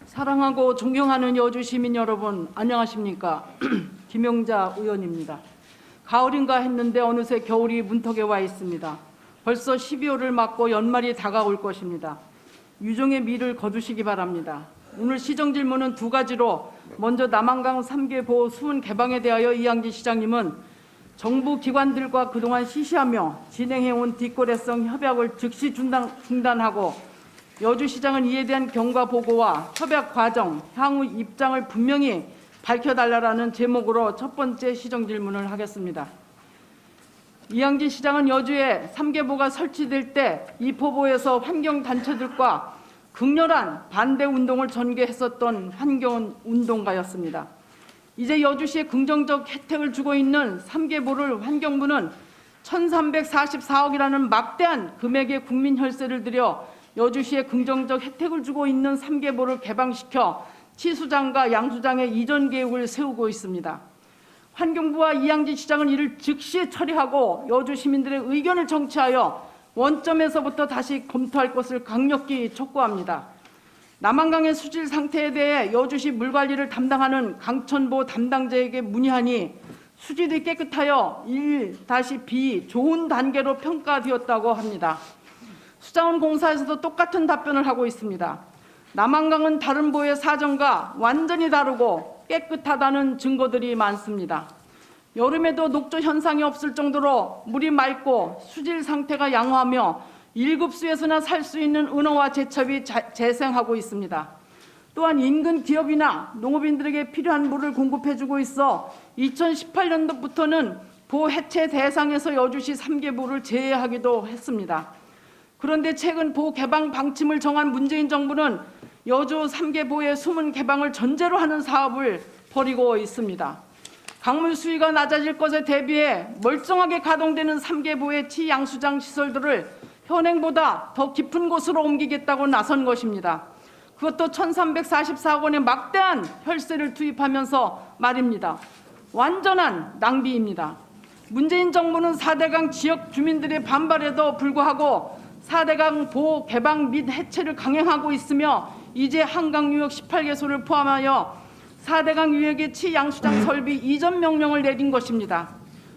사랑하고 존경하는 여주 시민 여러분, 안녕하십니까? 김영자 의원입니다. 가을인가 했는데 어느새 겨울이 문턱에 와 있습니다. 벌써 12월을 맞고 연말이 다가올 것입니다. 유종의 미를 거두시기 바랍니다. 오늘 시정 질문은 두 가지로, 먼저 남한강 3개 보호 수문 개방에 대하여 이양기 시장님은 정부 기관들과 그동안 시시하며 진행해온 뒷거래성 협약을 즉시 중단하고 여주시장은 이에 대한 경과 보고와 협약 과정, 향후 입장을 분명히 밝혀달라는 제목으로 첫 번째 시정 질문을 하겠습니다. 이양기 시장은 여주에 3개보가 설치될 때 이포보에서 환경단체들과 극렬한 반대 운동을 전개했었던 환경운동가였습니다. 이제 여주시에 긍정적 혜택을 주고 있는 3개보를 환경부는 1,344억이라는 막대한 금액의 국민 혈세를 들여 여주시에 긍정적 혜택을 주고 있는 3개보를 개방시켜 치수장과 양수장의 이전 계획을 세우고 있습니다. 환경부와 이양기 시장은 이를 즉시 처리하고 여주 시민들의 의견을 정치하여 원점에서부터 다시 검토할 것을 강력히 촉구합니다. 남한강의 수질 상태에 대해 여주시 물관리를 담당하는 강천보 담당자에게 문의하니 수질이 깨끗하여 1-B 좋은 단계로 평가되었다고 합니다. 수자원공사에서도 똑같은 답변을 하고 있습니다. 남한강은 다른 보의 사정과 완전히 다르고 깨끗하다는 증거들이 많습니다. 여름에도 녹조 현상이 없을 정도로 물이 맑고 수질 상태가 양호하며 1급수에서나 살 수 있는 은어와 제첩이 재생하고 있습니다. 또한 인근 기업이나 농업인들에게 필요한 물을 공급해주고 있어 2018년도부터는 보 해체 대상에서 여주시 3개보를 제외하기도 했습니다. 그런데 최근 보 개방 방침을 정한 문재인 정부는 여주 3개보의 수문 개방을 전제로 하는 사업을 벌이고 있습니다. 강물 수위가 낮아질 것에 대비해 멀쩡하게 가동되는 3개보의 치양수장 시설들을 현행보다 더 깊은 곳으로 옮기겠다고 나선 것입니다. 그것도 1,344억 원의 막대한 혈세를 투입하면서 말입니다. 완전한 낭비입니다. 문재인 정부는 4대강 지역 주민들의 반발에도 불구하고 4대강 보호 개방 및 해체를 강행하고 있으며 이제 한강유역 18개소를 포함하여 4대강 유역의 치양수장 설비 이전 명령을 내린 것입니다.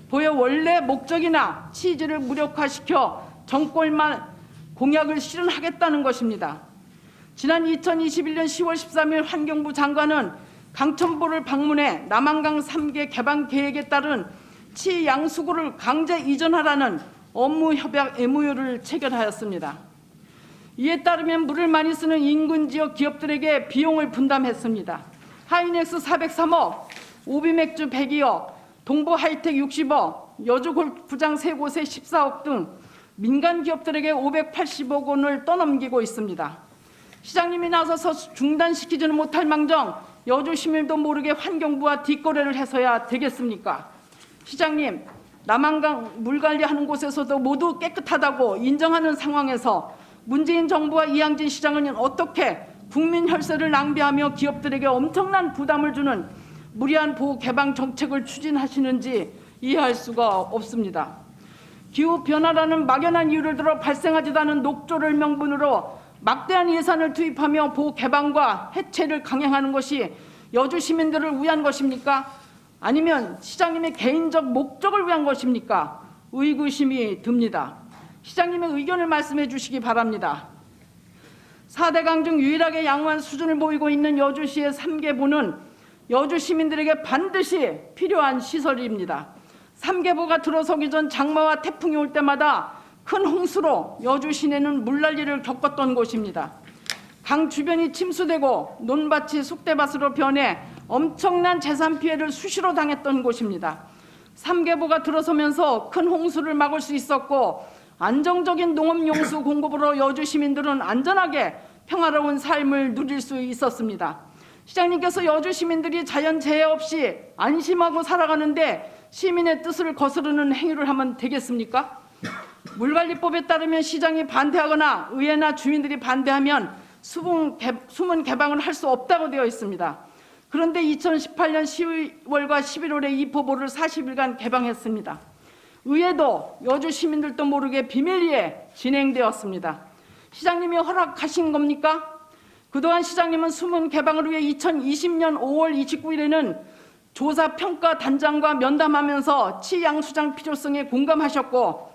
보의 원래 목적이나 취지를 무력화시켜 정권만 공약을 실현하겠다는 것입니다. 지난 2021년 10월 13일 환경부 장관은 강천보를 방문해 남한강 3개 개방 계획에 따른 치양수구를 강제 이전하라는 업무협약 MOU를 체결하였습니다. 이에 따르면 물을 많이 쓰는 인근 지역 기업들에게 비용을 분담했습니다. 하이넥스 403억, 오비맥주 102억, 동부하이텍 60억, 여주골프장 3곳에 14억 등 민간 기업들에게 580억 원을 떠넘기고 있습니다. 시장님이 나서서 중단시키지는 못할 망정 여주 시민도 모르게 환경부와 뒷거래를 해서야 되겠습니까? 시장님, 남한강 물관리하는 곳에서도 모두 깨끗하다고 인정하는 상황에서 문재인 정부와 이양진 시장은 어떻게 국민 혈세를 낭비하며 기업들에게 엄청난 부담을 주는 무리한 보호 개방 정책을 추진하시는지 이해할 수가 없습니다. 기후변화라는 막연한 이유를 들어 발생하지도 않은 녹조를 명분으로 막대한 예산을 투입하며 보호 개방과 해체를 강행하는 것이 여주 시민들을 위한 것입니까? 아니면 시장님의 개인적 목적을 위한 것입니까? 의구심이 듭니다. 시장님의 의견을 말씀해 주시기 바랍니다. 4대강 중 유일하게 양호한 수준을 보이고 있는 여주시의 3개보는 여주 시민들에게 반드시 필요한 시설입니다. 3개보가 들어서기 전 장마와 태풍이 올 때마다 큰 홍수로 여주 시내는 물난리를 겪었던 곳입니다. 강 주변이 침수되고 논밭이 쑥대밭으로 변해 엄청난 재산 피해를 수시로 당했던 곳입니다. 3개보가 들어서면서 큰 홍수를 막을 수 있었고 안정적인 농업용수 공급으로 여주 시민들은 안전하게 평화로운 삶을 누릴 수 있었습니다. 시장님께서 여주 시민들이 자연재해 없이 안심하고 살아가는데 시민의 뜻을 거스르는 행위를 하면 되겠습니까? 물관리법에 따르면 시장이 반대하거나 의회나 주민들이 반대하면 수문 개방을 할 수 없다고 되어 있습니다. 그런데 2018년 10월과 11월에 이포보를 40일간 개방했습니다. 의회도 여주 시민들도 모르게 비밀리에 진행되었습니다. 시장님이 허락하신 겁니까? 그동안 시장님은 수문 개방을 위해 2020년 5월 29일에는 조사평가단장과 면담하면서 치양수장 필요성에 공감하셨고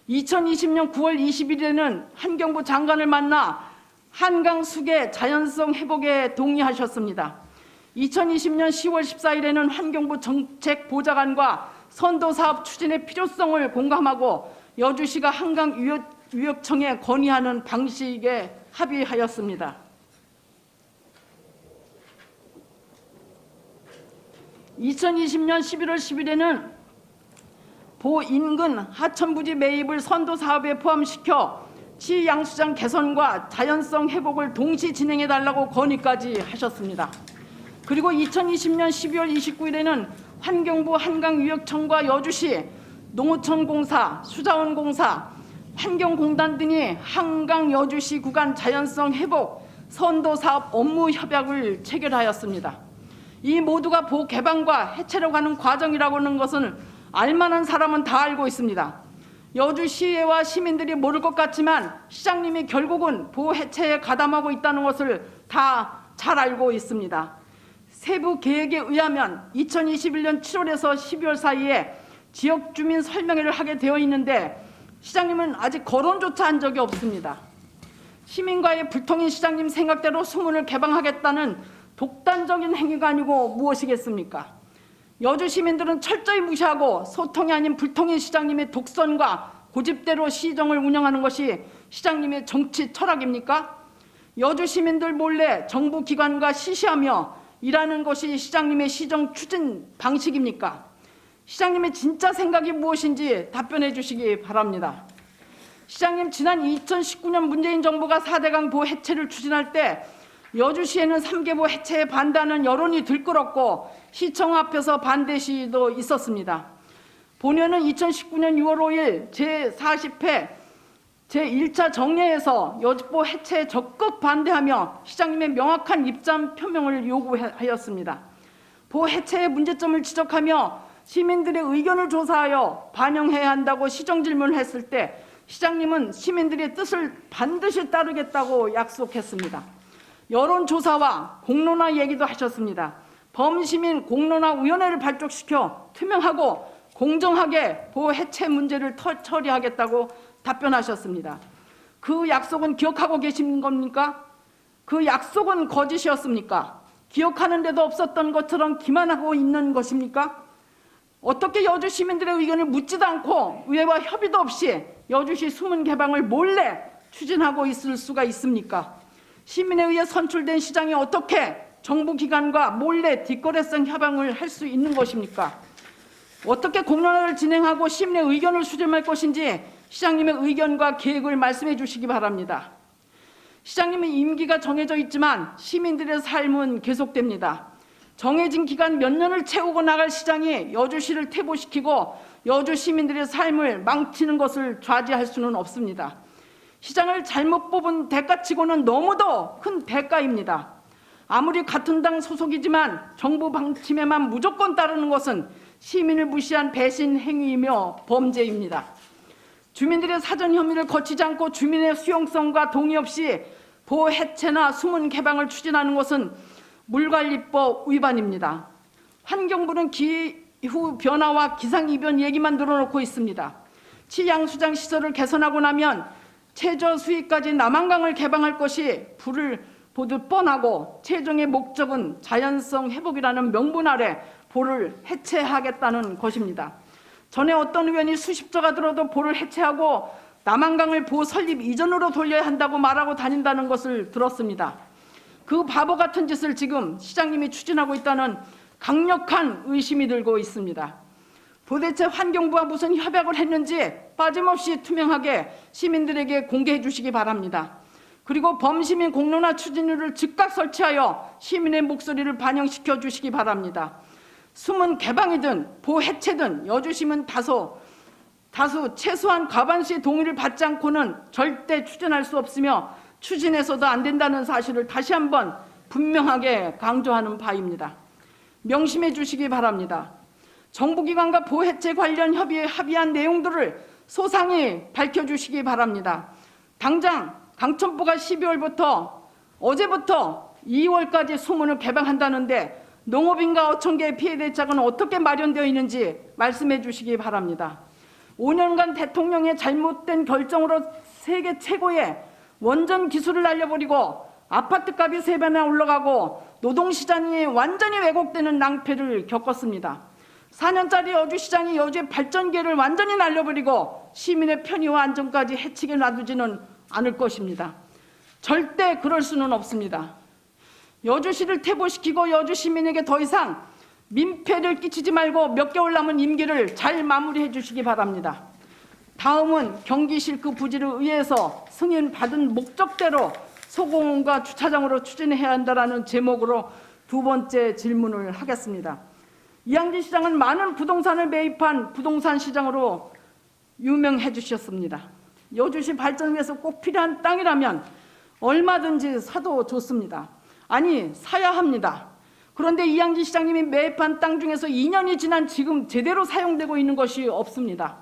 2020년 9월 20일에는 환경부 장관을 만나 한강 수계 자연성 회복에 동의하셨습니다. 2020년 10월 14일에는 환경부 정책보좌관과 선도사업 추진의 필요성을 공감하고 여주시가 한강유역청에 건의하는 방식에 합의하였습니다. 2020년 11월 10일에는 보인근 하천부지 매입을 선도사업에 포함시켜 치양수장 개선과 자연성 회복을 동시 진행해달라고 건의까지 하셨습니다. 그리고 2020년 12월 29일에는 환경부 한강유역청과 여주시, 농어촌공사, 수자원공사, 환경공단 등이 한강 여주시 구간 자연성 회복 선도사업 업무 협약을 체결하였습니다. 이 모두가 보 개방과 해체로 가는 과정이라고 하는 것은 알만한 사람은 다 알고 있습니다. 여주시의회와 시민들이 모를 것 같지만 시장님이 결국은 보 해체에 가담하고 있다는 것을 다 잘 알고 있습니다. 세부 계획에 의하면 2021년 7월에서 12월 사이에 지역 주민 설명회를 하게 되어 있는데 시장님은 아직 거론조차 한 적이 없습니다. 시민과의 불통인 시장님 생각대로 수문을 개방하겠다는 독단적인 행위가 아니고 무엇이겠습니까? 여주 시민들은 철저히 무시하고 소통이 아닌 불통인 시장님의 독선과 고집대로 시정을 운영하는 것이 시장님의 정치 철학입니까? 여주 시민들 몰래 정부 기관과 시시하며 일하는 것이 시장님의 시정 추진 방식입니까? 시장님의 진짜 생각이 무엇인지 답변해 주시기 바랍니다. 시장님, 지난 2019년 문재인 정부가 4대강 보 해체를 추진할 때 여주시에는 3개보 해체에 반대하는 여론이 들끓었고 시청 앞에서 반대 시위도 있었습니다. 본회는 2019년 6월 5일 제40회 제1차 정례에서 여주보 해체에 적극 반대하며 시장님의 명확한 입장 표명을 요구하였습니다. 보 해체의 문제점을 지적하며 시민들의 의견을 조사하여 반영해야 한다고 시정질문을 했을 때 시장님은 시민들의 뜻을 반드시 따르겠다고 약속했습니다. 여론조사와 공론화 얘기도 하셨습니다. 범시민 공론화위원회를 발족시켜 투명하고 공정하게 보 해체 문제를 처리하겠다고 답변하셨습니다. 그 약속은 기억하고 계신 겁니까? 그 약속은 거짓이었습니까? 기억하는 데도 없었던 것처럼 기만하고 있는 것입니까? 어떻게 여주 시민들의 의견을 묻지도 않고 의회와 협의도 없이 여주시 수문 개방을 몰래 추진하고 있을 수가 있습니까? 시민에 의해 선출된 시장이 어떻게 정부기관과 몰래 뒷거래성 협약을 할 수 있는 것입니까? 어떻게 공론화를 진행하고 시민의 의견을 수렴할 것인지 시장님의 의견과 계획을 말씀해 주시기 바랍니다. 시장님의 임기가 정해져 있지만 시민들의 삶은 계속됩니다. 정해진 기간 몇 년을 채우고 나갈 시장이 여주시를 퇴보시키고 여주 시민들의 삶을 망치는 것을 좌지할 수는 없습니다. 시장을 잘못 뽑은 대가치고는 너무도 큰 대가입니다. 아무리 같은 당 소속이지만 정부 방침에만 무조건 따르는 것은 시민을 무시한 배신 행위이며 범죄입니다. 주민들의 사전 협의를 거치지 않고 주민의 수용성과 동의 없이 보 해체나 수문 개방을 추진하는 것은 물관리법 위반입니다. 환경부는 기후 변화와 기상이변 얘기만 늘어놓고 있습니다. 치양수장 시설을 개선하고 나면 최저 수위까지 남한강을 개방할 것이 불을 보듯 뻔하고 최종의 목적은 자연성 회복이라는 명분 아래 보를 해체하겠다는 것입니다. 전에 어떤 의원이 수십조가 들어도 보를 해체하고 남한강을 보 설립 이전으로 돌려야 한다고 말하고 다닌다는 것을 들었습니다. 그 바보 같은 짓을 지금 시장님이 추진하고 있다는 강력한 의심이 들고 있습니다. 도대체 환경부와 무슨 협약을 했는지 빠짐없이 투명하게 시민들에게 공개해 주시기 바랍니다. 그리고 범시민 공론화 추진위를 즉각 설치하여 시민의 목소리를 반영시켜 주시기 바랍니다. 수문 개방이든 보 해체든 여주시민 다수 최소한 과반수의 동의를 받지 않고는 절대 추진할 수 없으며 추진해서도 안 된다는 사실을 다시 한번 분명하게 강조하는 바입니다. 명심해 주시기 바랍니다. 정부기관과 보 해체 관련 협의에 합의한 내용들을 소상히 밝혀주시기 바랍니다. 당장 강천부가 12월부터 어제부터 2월까지 수문을 개방한다는데 농업인과 어촌계의 피해 대책은 어떻게 마련되어 있는지 말씀해 주시기 바랍니다. 5년간 대통령의 잘못된 결정으로 세계 최고의 원전 기술을 날려버리고 아파트값이 3배나 올라가고 노동시장이 완전히 왜곡되는 낭패를 겪었습니다. 4년짜리 여주시장이 여주의 발전기를 완전히 날려버리고 시민의 편의와 안전까지 해치게 놔두지는 않을 것입니다. 절대 그럴 수는 없습니다. 여주시를 퇴보시키고 여주 시민에게 더 이상 민폐를 끼치지 말고 몇 개월 남은 임기를 잘 마무리해 주시기 바랍니다. 다음은 경기실크 부지를 의회에서 승인받은 목적대로 소공원과 주차장으로 추진해야 한다는 제목으로 두 번째 질문을 하겠습니다. 이양진 시장은 많은 부동산을 매입한 부동산 시장으로 유명해 주셨습니다. 여주시 발전을 위해서 꼭 필요한 땅이라면 얼마든지 사도 좋습니다. 아니, 사야 합니다. 그런데 이양진 시장님이 매입한 땅 중에서 2년이 지난 지금 제대로 사용되고 있는 것이 없습니다.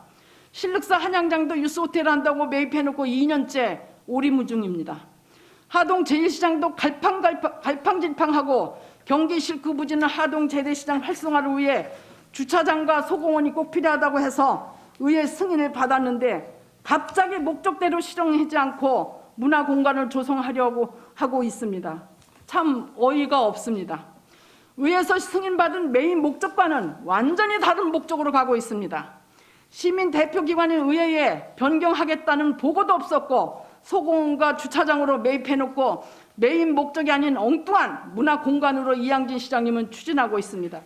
신륵사 한양장도 유스호텔을 한다고 매입해놓고 2년째 오리무중입니다. 하동 제1시장도 갈팡질팡하고 경기 실크 부지는 하동 재래시장 활성화를 위해 주차장과 소공원이 꼭 필요하다고 해서 의회 승인을 받았는데 갑자기 목적대로 실행하지 않고 문화공간을 조성하려고 하고 있습니다. 참 어이가 없습니다. 의회에서 승인받은 메인 목적과는 완전히 다른 목적으로 가고 있습니다. 시민 대표기관인 의회에 변경하겠다는 보고도 없었고 소공원과 주차장으로 매입해놓고 메인 목적이 아닌 엉뚱한 문화공간으로 이양진 시장님은 추진하고 있습니다.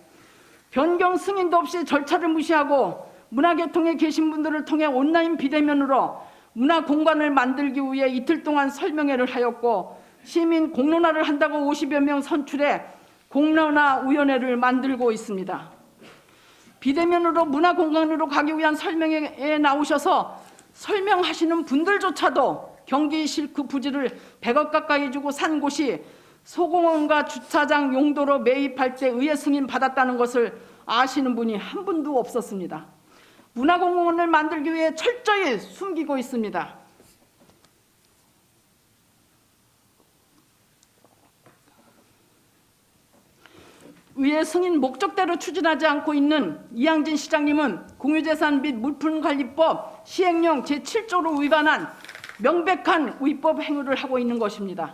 변경 승인도 없이 절차를 무시하고 문화계통에 계신 분들을 통해 온라인 비대면으로 문화공간을 만들기 위해 이틀 동안 설명회를 하였고 시민 공론화를 한다고 50여 명 선출해 공론화위원회를 만들고 있습니다. 비대면으로 문화공간으로 가기 위한 설명회에 나오셔서 설명하시는 분들조차도 경기 실크 부지를 100억 가까이 주고 산 곳이 소공원과 주차장 용도로 매입할 때 의회 승인 받았다는 것을 아시는 분이 한 분도 없었습니다. 문화공원을 만들기 위해 철저히 숨기고 있습니다. 의회 승인 목적대로 추진하지 않고 있는 이양진 시장님은 공유재산 및 물품관리법 시행령 제7조로 위반한 명백한 위법 행위를 하고 있는 것입니다.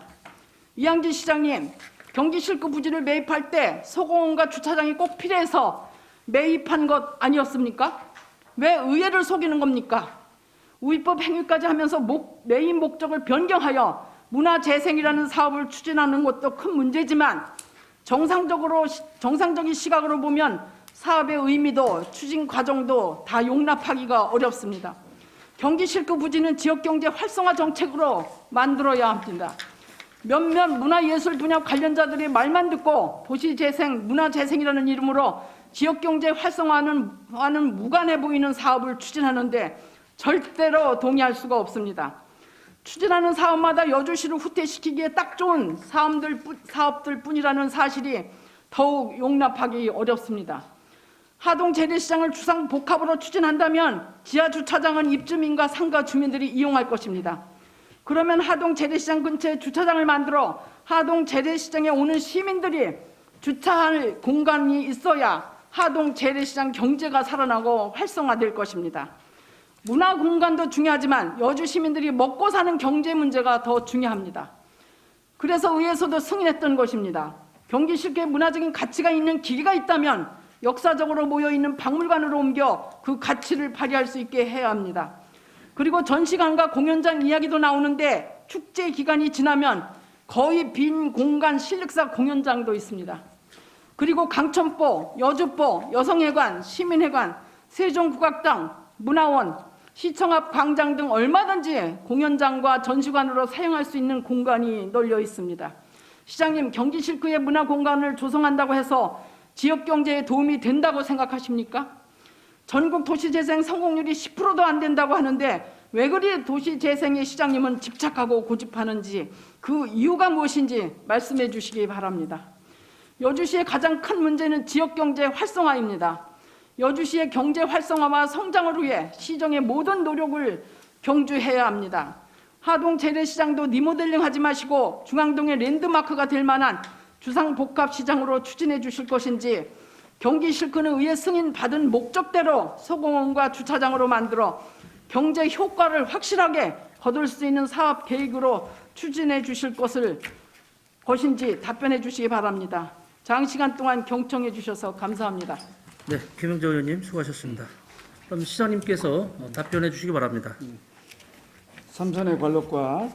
이양진 시장님, 경기 실크 부지를 매입할 때 소공원과 주차장이 꼭 필요해서 매입한 것 아니었습니까? 왜 의회를 속이는 겁니까? 위법 행위까지 하면서 메인 목적을 변경하여 문화재생이라는 사업을 추진하는 것도 큰 문제지만 정상적인 시각으로 보면 사업의 의미도 추진 과정도 다 용납하기가 어렵습니다. 경기 실크 부지는 지역경제 활성화 정책으로 만들어야 합니다. 몇몇 문화예술 분야 관련자들의 말만 듣고 도시재생, 문화재생이라는 이름으로 지역경제 활성화와는 무관해 보이는 사업을 추진하는데 절대로 동의할 수가 없습니다. 추진하는 사업마다 여주시를 후퇴시키기에 딱 좋은 사업들 뿐이라는 사실이 더욱 용납하기 어렵습니다. 하동 재래시장을 주상복합으로 추진한다면 지하주차장은 입주민과 상가 주민들이 이용할 것입니다. 그러면 하동 재래시장 근처에 주차장을 만들어 하동 재래시장에 오는 시민들이 주차할 공간이 있어야 하동 재래시장 경제가 살아나고 활성화될 것입니다. 문화공간도 중요하지만 여주 시민들이 먹고 사는 경제 문제가 더 중요합니다. 그래서 의회에서도 승인했던 것입니다. 경기 실크에 문화적인 가치가 있는 기계가 있다면 역사적으로 모여있는 박물관으로 옮겨 그 가치를 발휘할 수 있게 해야 합니다. 그리고 전시관과 공연장 이야기도 나오는데 축제 기간이 지나면 거의 빈 공간 신륵사 공연장도 있습니다. 그리고 강천보, 여주보, 여성회관, 시민회관, 세종국악당, 문화원, 시청 앞 광장 등 얼마든지 공연장과 전시관으로 사용할 수 있는 공간이 널려 있습니다. 시장님, 경기 실크의 문화공간을 조성한다고 해서 지역경제에 도움이 된다고 생각하십니까? 전국 도시재생 성공률이 10%도 안 된다고 하는데 왜 그리 도시재생에 시장님은 집착하고 고집하는지 그 이유가 무엇인지 말씀해 주시기 바랍니다. 여주시의 가장 큰 문제는 지역경제 활성화입니다. 여주시의 경제 활성화와 성장을 위해 시정의 모든 노력을 경주해야 합니다. 하동 재래시장도 리모델링 하지 마시고 중앙동의 랜드마크가 될 만한 주상복합시장으로 추진해 주실 것인지, 경기실크는 의회 승인 받은 목적대로 소공원과 주차장으로 만들어 경제 효과를 확실하게 거둘 수 있는 사업 계획으로 추진해 주실 것인지 답변해 주시기 바랍니다. 장시간 동안 경청해 주셔서 감사합니다. 네, 김영재 의원님 수고하셨습니다. 그럼 시장님께서 답변해 주시기 바랍니다. 삼선의 관록과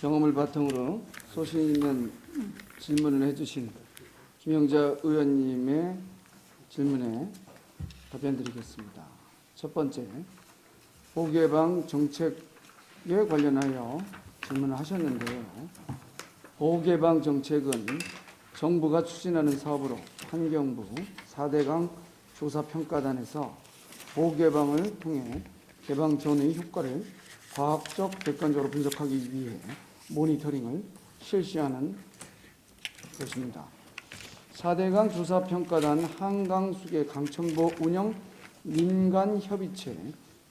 경험을 바탕으로 소신 있는 질문을 해주신 김영자 의원님의 질문에 답변드리겠습니다. 첫 번째, 보호개방 정책에 관련하여 질문을 하셨는데요. 보호개방 정책은 정부가 추진하는 사업으로 환경부 4대강 조사평가단에서 보호개방을 통해 개방 전의 효과를 과학적 객관적으로 분석하기 위해 모니터링을 실시하는 것입니다. 4대강 조사평가단 한강수계 강천보 운영 민간협의체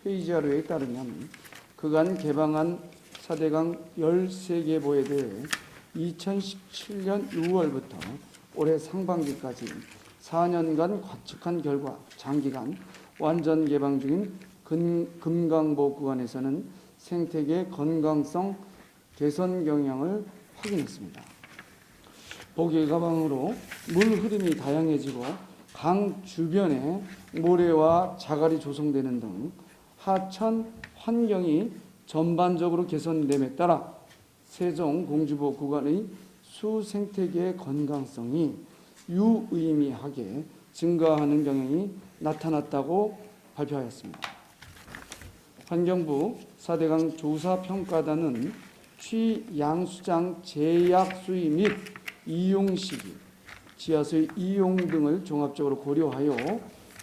회의자료에 따르면 그간 개방한 4대강 13개 보에 대해 2017년 6월부터 올해 상반기까지 4년간 관측한 결과 장기간 완전 개방 중인 금강보 구간에서는 생태계 건강성 개선 경향을 확인했습니다. 보호개방으로 물 흐름이 다양해지고 강 주변에 모래와 자갈이 조성되는 등 하천 환경이 전반적으로 개선됨에 따라 세종 공주보 구간의 수생태계의 건강성이 유의미하게 증가하는 경향이 나타났다고 발표하였습니다. 환경부 4대강 조사평가단은 취양수장 제약 수위 및 이용 시기, 지하수의 이용 등을 종합적으로 고려하여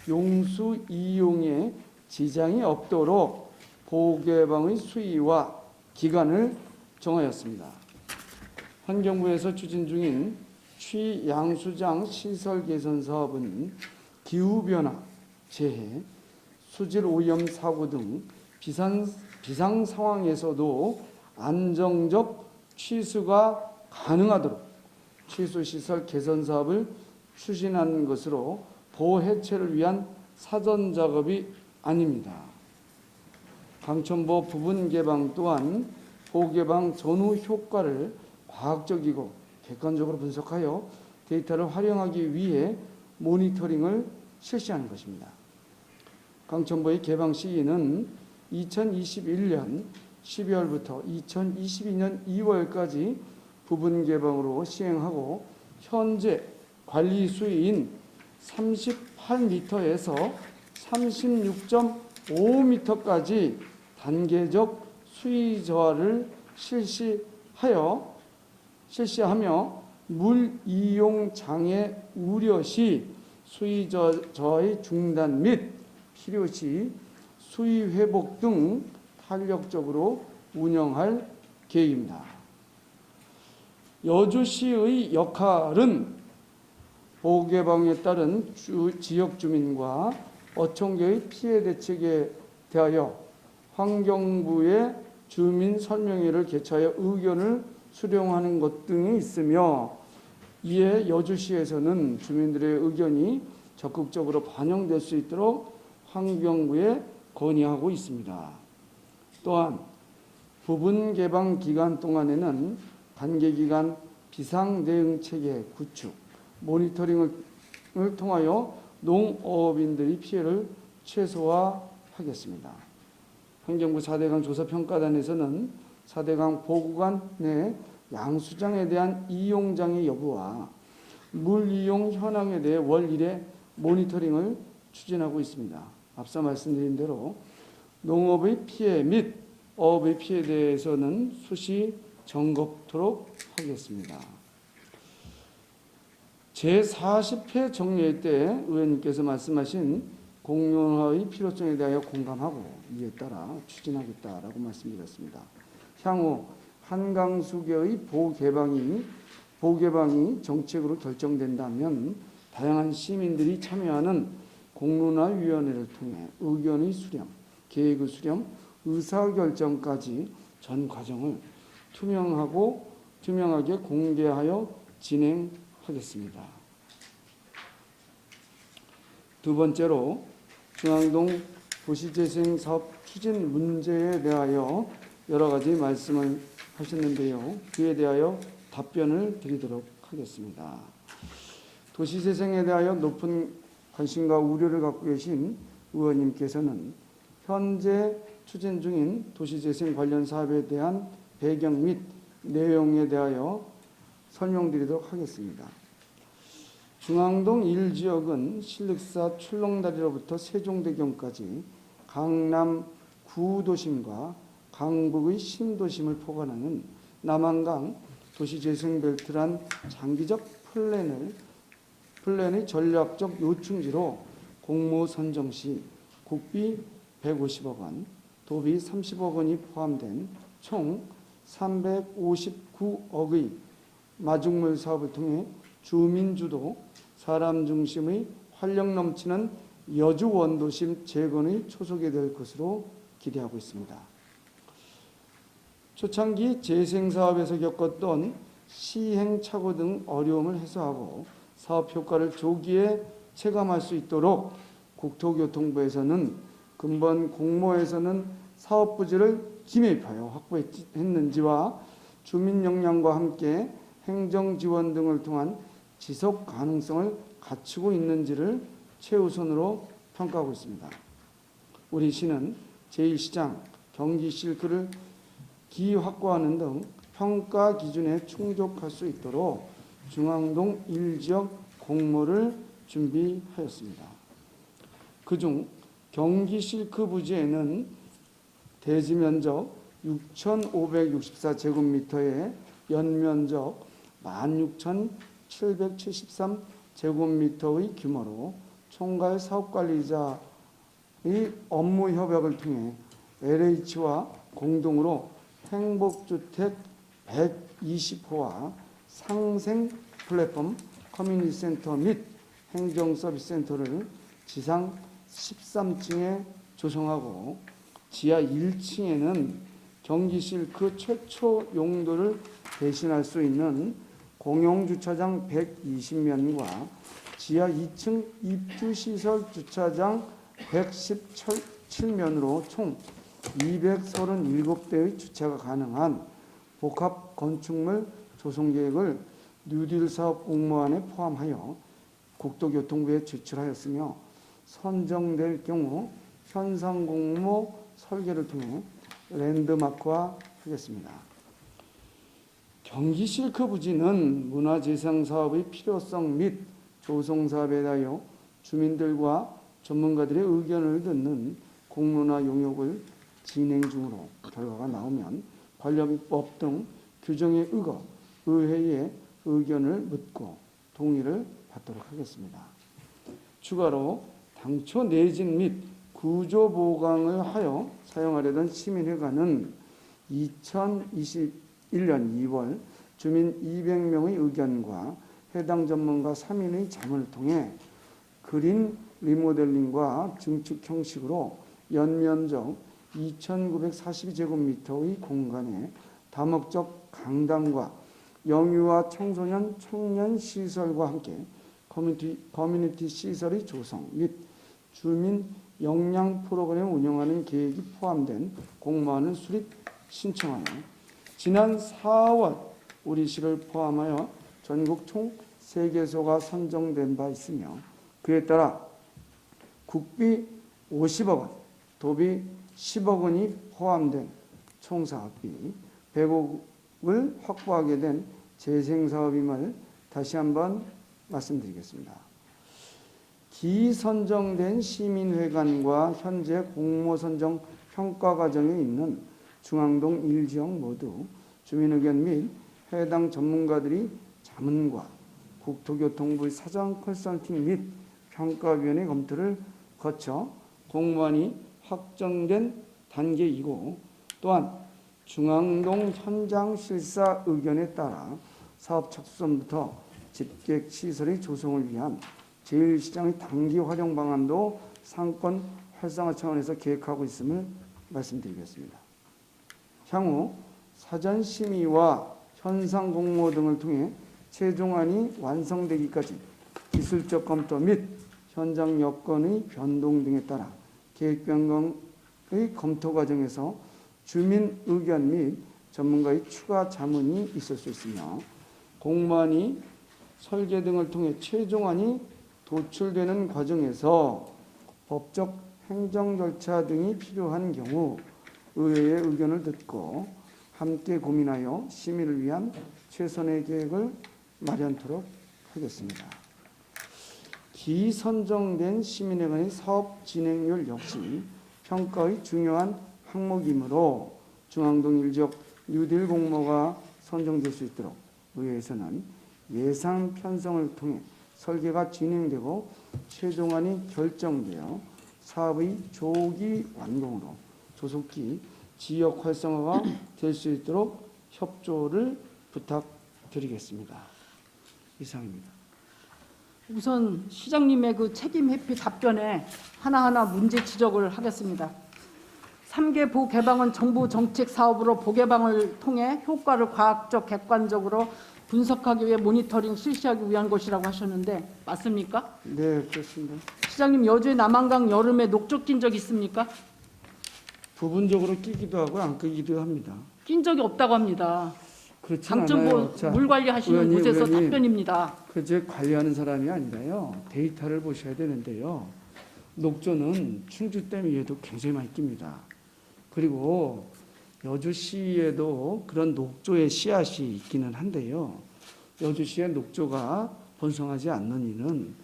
용수 이용에 지장이 없도록 보호개방의 수위와 기간을 정하였습니다. 환경부에서 추진 중인 취양수장 시설 개선 사업은 기후변화, 재해, 수질 오염 사고 등 비상 상황에서도 안정적 취수가 가능하도록 취수 시설 개선 사업을 추진하는 것으로 보호 해체를 위한 사전 작업이 아닙니다. 강천보 부분 개방 또한 보호 개방 전후 효과를 과학적이고 객관적으로 분석하여 데이터를 활용하기 위해 모니터링을 실시하는 것입니다. 강천보의 개방 시기는 2021년 12월부터 2022년 2월까지 부분 개방으로 시행하고 현재 관리 수위인 38m에서 36.5m까지 단계적 수위 저하를 실시하며 물 이용 장애 우려 시 수위 저하의 중단 및 필요시 수위 회복 등 탄력적으로 운영할 계획입니다. 여주시의 역할은 보호개방에 따른 지역 주민과 어촌계의 피해 대책에 대하여 환경부의 주민 설명회를 개최하여 의견을 수렴하는 것 등이 있으며, 이에 여주시에서는 주민들의 의견이 적극적으로 반영될 수 있도록 환경부에 건의하고 있습니다. 또한 부분 개방 기간 동안에는 단계기간 비상대응체계 구축, 모니터링을 통하여 농업인들의 피해를 최소화하겠습니다. 환경부 4대강 조사평가단에서는 4대강 보호구간 내 양수장에 대한 이용장애 여부와 물이용 현황에 대해 월 1회 모니터링을 추진하고 있습니다. 앞서 말씀드린 대로 농업의 피해 및 어업의 피해에 대해서는 수시 점검토록 하겠습니다. 제40회 정례 때 의원님께서 말씀하신 공론화의 필요성에 대하여 공감하고 이에 따라 추진하겠다라고 말씀드렸습니다. 향후 한강수계의 보호개방이 정책으로 결정된다면 다양한 시민들이 참여하는 공론화위원회를 통해 의견의 수렴, 계획의 수렴, 의사결정까지 전 과정을 투명하게 공개하여 진행하겠습니다. 두 번째로 중앙동 도시재생 사업 추진 문제에 대하여 여러 가지 말씀을 하셨는데요. 그에 대하여 답변을 드리도록 하겠습니다. 도시재생에 대하여 높은 관심과 우려를 갖고 계신 의원님께서는 현재 추진 중인 도시재생 관련 사업에 대한 배경 및 내용에 대하여 설명드리도록 하겠습니다. 중앙동 1지역은 신륵사 출렁다리로부터 세종대교까지 강남 구도심과 강북의 신도심을 포괄하는 남한강 도시재생벨트란 장기적 플랜의 전략적 요충지로 공모 선정 시 국비 150억 원, 도비 30억 원이 포함된 총 359억의 마중물 사업을 통해 주민주도, 사람 중심의 활력 넘치는 여주 원도심 재건의 초석이 될 것으로 기대하고 있습니다. 초창기 재생사업에서 겪었던 시행착오 등 어려움을 해소하고 사업 효과를 조기에 체감할 수 있도록 국토교통부에서는 근본 공모에서는 사업 부지를 기매입하여 확보했는지와 주민 역량과 함께 행정 지원 등을 통한 지속 가능성을 갖추고 있는지를 최우선으로 평가하고 있습니다. 우리 시는 제1시장 경기실크를 기확보하는 등 평가 기준에 충족할 수 있도록 중앙동 1지역 공모를 준비하였습니다. 그중 경기실크 부지에는 대지 면적 6,564제곱미터에 연면적 16,773제곱미터의 규모로 총괄 사업관리자의 업무 협약을 통해 LH와 공동으로 행복주택 120호와 상생 플랫폼 커뮤니티 센터 및 행정서비스센터를 지상 13층에 조성하고 지하 1층에는 경기실크 최초 용도를 대신할 수 있는 공용주차장 120면과 지하 2층 입주시설 주차장 117면으로 총 237대의 주차가 가능한 복합 건축물 조성 계획을 뉴딜 사업 공모안에 포함하여 국토교통부에 제출하였으며 선정될 경우 현상 공모 설계를 통해 랜드마크화하겠습니다. 경기실크 부지는 문화재생 사업의 필요성 및 조성 사업에 대하여 주민들과 전문가들의 의견을 듣는 공론화 용역을 진행 중으로 결과가 나오면 관련법 등 규정에 의거 의회의 의견을 묻고 동의를 받도록 하겠습니다. 추가로 당초 내진 및 구조 보강을 하여 사용하려던 시민회관은 2021년 2월 주민 200명의 의견과 해당 전문가 3인의 자문을 통해 그린 리모델링과 증축 형식으로 연면적 2,942제곱미터의 공간에 다목적 강당과 영유아 청소년 청년 시설과 함께 커뮤니티 시설의 조성 및 주민 역량 프로그램을 운영하는 계획이 포함된 공모안을 수립 신청하여 지난 4월 우리 시를 포함하여 전국 총 3개소가 선정된 바 있으며 그에 따라 국비 50억 원, 도비 10억 원이 포함된 총 사업비 100억을 확보하게 된 재생사업임을 다시 한번 말씀드리겠습니다. 기선정된 시민회관과 현재 공모선정 평가 과정에 있는 중앙동 1지역 모두 주민의견 및 해당 전문가들이 자문과 국토교통부의 사전 컨설팅 및 평가위원회 검토를 거쳐 공모안이 확정된 단계이고 또한 중앙동 현장 실사 의견에 따라 사업 착수전부터 집객 시설의 조성을 위한 제1시장의 단기 활용 방안도 상권 활성화 차원에서 계획하고 있음을 말씀드리겠습니다. 향후 사전 심의와 현상 공모 등을 통해 최종안이 완성되기까지 기술적 검토 및 현장 여건의 변동 등에 따라 계획 변경의 검토 과정에서 주민 의견 및 전문가의 추가 자문이 있을 수 있으며 공무원이 설계 등을 통해 최종안이 도출되는 과정에서 법적 행정 절차 등이 필요한 경우 의회의 의견을 듣고 함께 고민하여 심의를 위한 최선의 계획을 마련토록 하겠습니다. 기선정된 시민회관의 사업 진행률 역시 평가의 중요한 항목이므로 중앙동 일지역 뉴딜 공모가 선정될 수 있도록 의회에서는 예산 편성을 통해 설계가 진행되고 최종안이 결정되어 사업의 조기 완공으로 조속히 지역 활성화가 될 수 있도록 협조를 부탁드리겠습니다. 이상입니다. 우선 시장님의 그 책임 회피 답변에 하나하나 문제 지적을 하겠습니다. 3개 보 개방은 정부 정책 사업으로 보 개방을 통해 효과를 과학적 객관적으로 분석하기 위해 모니터링 실시하기 위한 것이라고 하셨는데 맞습니까? 네, 그렇습니다. 시장님 여주의 남한강 여름에 녹조 낀 적 있습니까? 부분적으로 끼기도 하고 안 끼기도 합니다. 낀 적이 없다고 합니다. 그렇지는 않아요. 강정보 자, 물 관리하시는 의원님, 곳에서 의원님. 답변입니다. 그제 관리하는 사람이 아니라요. 데이터를 보셔야 되는데요. 녹조는 충주댐 위에도 굉장히 많이 낍니다. 그리고 여주시에도 그런 녹조의 씨앗이 있기는 한데요. 여주시의 녹조가 번성하지 않는 이는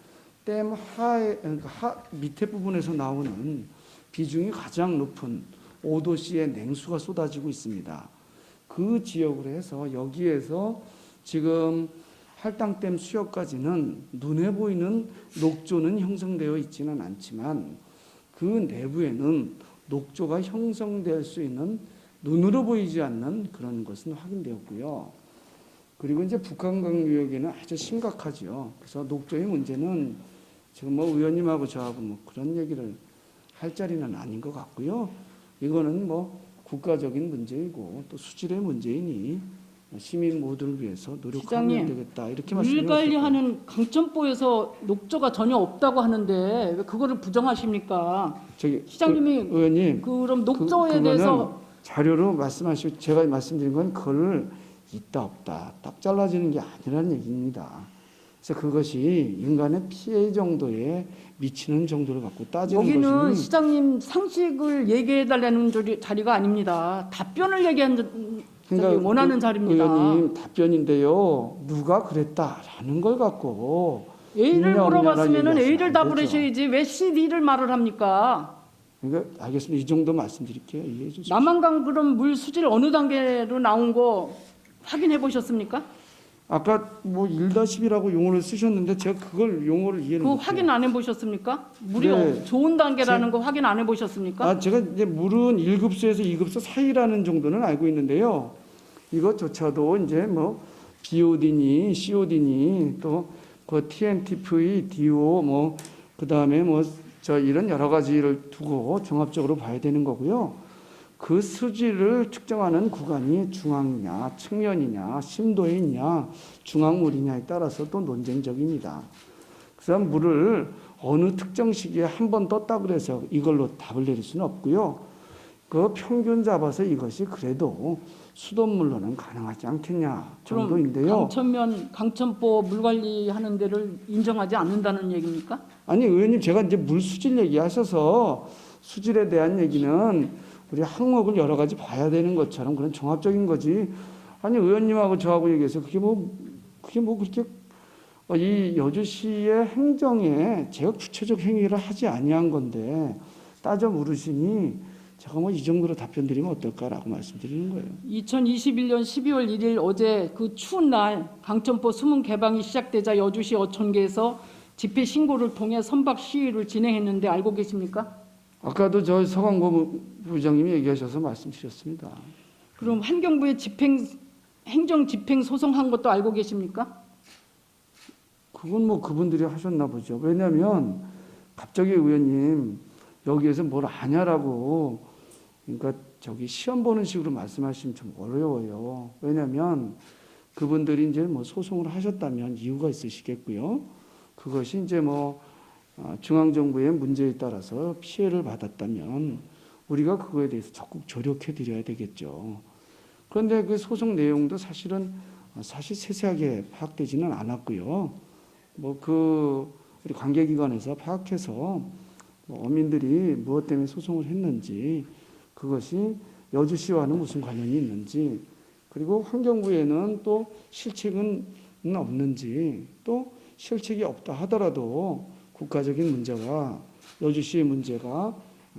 댐 하에, 그러니까 밑에 부분에서 나오는 비중이 가장 높은 5도씨의 냉수가 쏟아지고 있습니다. 그 지역으로 해서 여기에서 지금 할당댐 수역까지는 눈에 보이는 녹조는 형성되어 있지는 않지만 그 내부에는 녹조가 형성될 수 있는 눈으로 보이지 않는 그런 것은 확인되었고요. 그리고 이제 북한강유역에는 아주 심각하죠. 그래서 녹조의 문제는 지금 뭐 의원님하고 저하고 뭐 그런 얘기를 할 자리는 아닌 것 같고요. 이거는 뭐 국가적인 문제이고 또 수질의 문제이니 시민 모두를 위해서 노력하면 시장님, 되겠다 이렇게 물 말씀드렸어요. 관리하는 강천포에서 녹조가 전혀 없다고 하는데 왜 그거를 부정하십니까? 저기 시장님이 의원님 그럼 녹조에 그거는 대해서 자료로 말씀하시고 제가 말씀드린 건 그걸 있다 없다 딱 잘라지는 게 아니라는 얘기입니다. 그래서 그것이 인간의 피해 정도에 미치는 정도를 갖고 따지는 여기는 것이 시장님 상식을 얘기해달라는 자리가 아닙니다. 답변을 얘기하는 원하는 자리입니다. 의원님 답변인데요. 누가 그랬다라는 걸 갖고 A를 있냐, 없냐라는 물어봤으면 얘기하시면 A를 안 답을 되죠. 하셔야지 왜 CD를 말을 합니까? 그러니까 알겠습니다. 이 정도 말씀드릴게요. 이해해 주십시오. 남한강 그럼 물 수질 어느 단계로 나온 거 확인해 보셨습니까? 아까 뭐 1-10이라고 용어를 쓰셨는데 제가 그걸 용어를 이해를 그거 못해요. 확인 안 해보셨습니까? 물이 네. 좋은 단계라는 거 확인 안 해보셨습니까? 아, 제가 이제 물은 1급수에서 2급수 사이라는 정도는 알고 있는데요. 이것조차도 이제 뭐 BOD니 COD니 또 그 TNTV, DO 뭐 그다음에 뭐 저 이런 여러 가지를 두고 종합적으로 봐야 되는 거고요. 그 수질을 측정하는 구간이 중앙이냐, 측면이냐, 심도에 있냐, 중앙물이냐에 따라서 또 논쟁적입니다. 그래서 물을 어느 특정 시기에 한 번 떴다 그래서 이걸로 답을 내릴 수는 없고요. 그 평균 잡아서 이것이 그래도 수돗물로는 가능하지 않겠냐 정도인데요. 강천면 강천포 물 관리하는 데를 인정하지 않는다는 얘기입니까? 아니 의원님 제가 이제 물 수질 얘기하셔서 수질에 대한 얘기는 우리 항목을 여러 가지 봐야 되는 것처럼 그런 종합적인 거지. 아니 의원님하고 저하고 얘기해서 그게 뭐 그렇게 이 여주시의 행정에 제가 구체적 행위를 하지 아니한 건데 따져 물으시니 제가 뭐 이 정도로 답변 드리면 어떨까라고 말씀드리는 거예요. 2021년 12월 1일 어제 그 추운 날 강천포 수문 개방이 시작되자 여주시 어촌계에서 집회 신고를 통해 선박 시위를 진행했는데 알고 계십니까? 아까도 저 서광고 부장님이 얘기하셔서 말씀드렸습니다. 그럼 환경부에 행정 집행 소송한 것도 알고 계십니까? 그건 뭐 그분들이 하셨나 보죠. 왜냐하면 갑자기 의원님 여기에서 뭘 아냐라고 그러니까 시험 보는 식으로 말씀하시면 좀 어려워요. 왜냐하면 그분들이 이제 뭐 소송을 하셨다면 이유가 있으시겠고요. 그것이 이제 뭐 중앙정부의 문제에 따라서 피해를 받았다면 우리가 그거에 대해서 적극 조력해 드려야 되겠죠. 그런데 그 소송 내용도 사실 세세하게 파악되지는 않았고요. 우리 관계기관에서 파악해서 어민들이 무엇 때문에 소송을 했는지, 그것이 여주시와는 무슨 관련이 있는지, 그리고 환경부에는 또 실책은 없는지, 또 실책이 없다 하더라도 국가적인 문제와 여주시의 문제가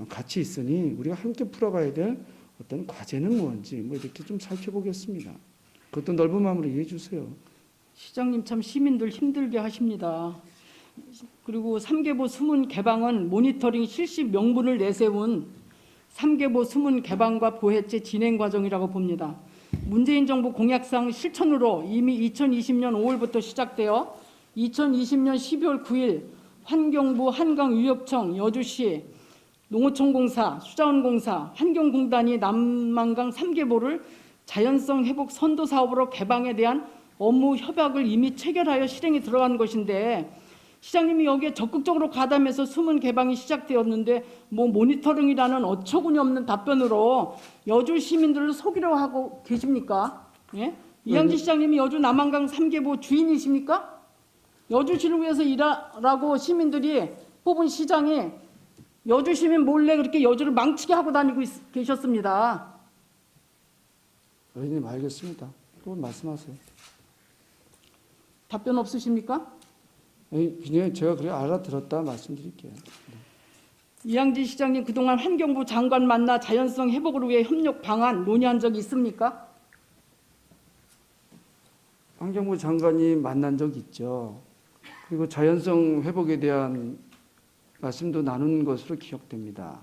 같이 있으니 우리가 함께 풀어가야 될 어떤 과제는 뭔지 이렇게 좀 살펴보겠습니다. 그것도 넓은 마음으로 이해해 주세요. 시장님 참 시민들 힘들게 하십니다. 그리고 3계보 수문 개방은 모니터링 실시 명분을 내세운 3계보 수문 개방과 보해체 진행 과정이라고 봅니다. 문재인 정부 공약상 실천으로 이미 2020년 5월부터 시작되어 2020년 12월 9일 환경부 한강유역청 여주시 농어촌공사, 수자원공사, 환경공단이 남만강 3계보를 자연성 회복 선도 사업으로 개방에 대한 업무 협약을 이미 체결하여 실행에 들어간 것인데, 시장님이 여기에 적극적으로 가담해서 수문 개방이 시작되었는데 모니터링이라는 어처구니 없는 답변으로 여주 시민들을 속이려 하고 계십니까? 예? 이양지 시장님이 여주 남한강 3계보 주인이십니까? 여주시를 위해서 일하라고 시민들이 뽑은 시장이 여주 시민 몰래 그렇게 여주를 망치게 하고 다니고 계셨습니다. 의원님 알겠습니다. 또 말씀하세요. 답변 없으십니까? 그냥 제가 그래 알아들었다 말씀드릴게요. 이양지 시장님 그동안 환경부 장관 만나 자연성 회복을 위해 협력 방안 논의한 적이 있습니까? 환경부 장관이 만난 적 있죠. 그리고 자연성 회복에 대한 말씀도 나눈 것으로 기억됩니다.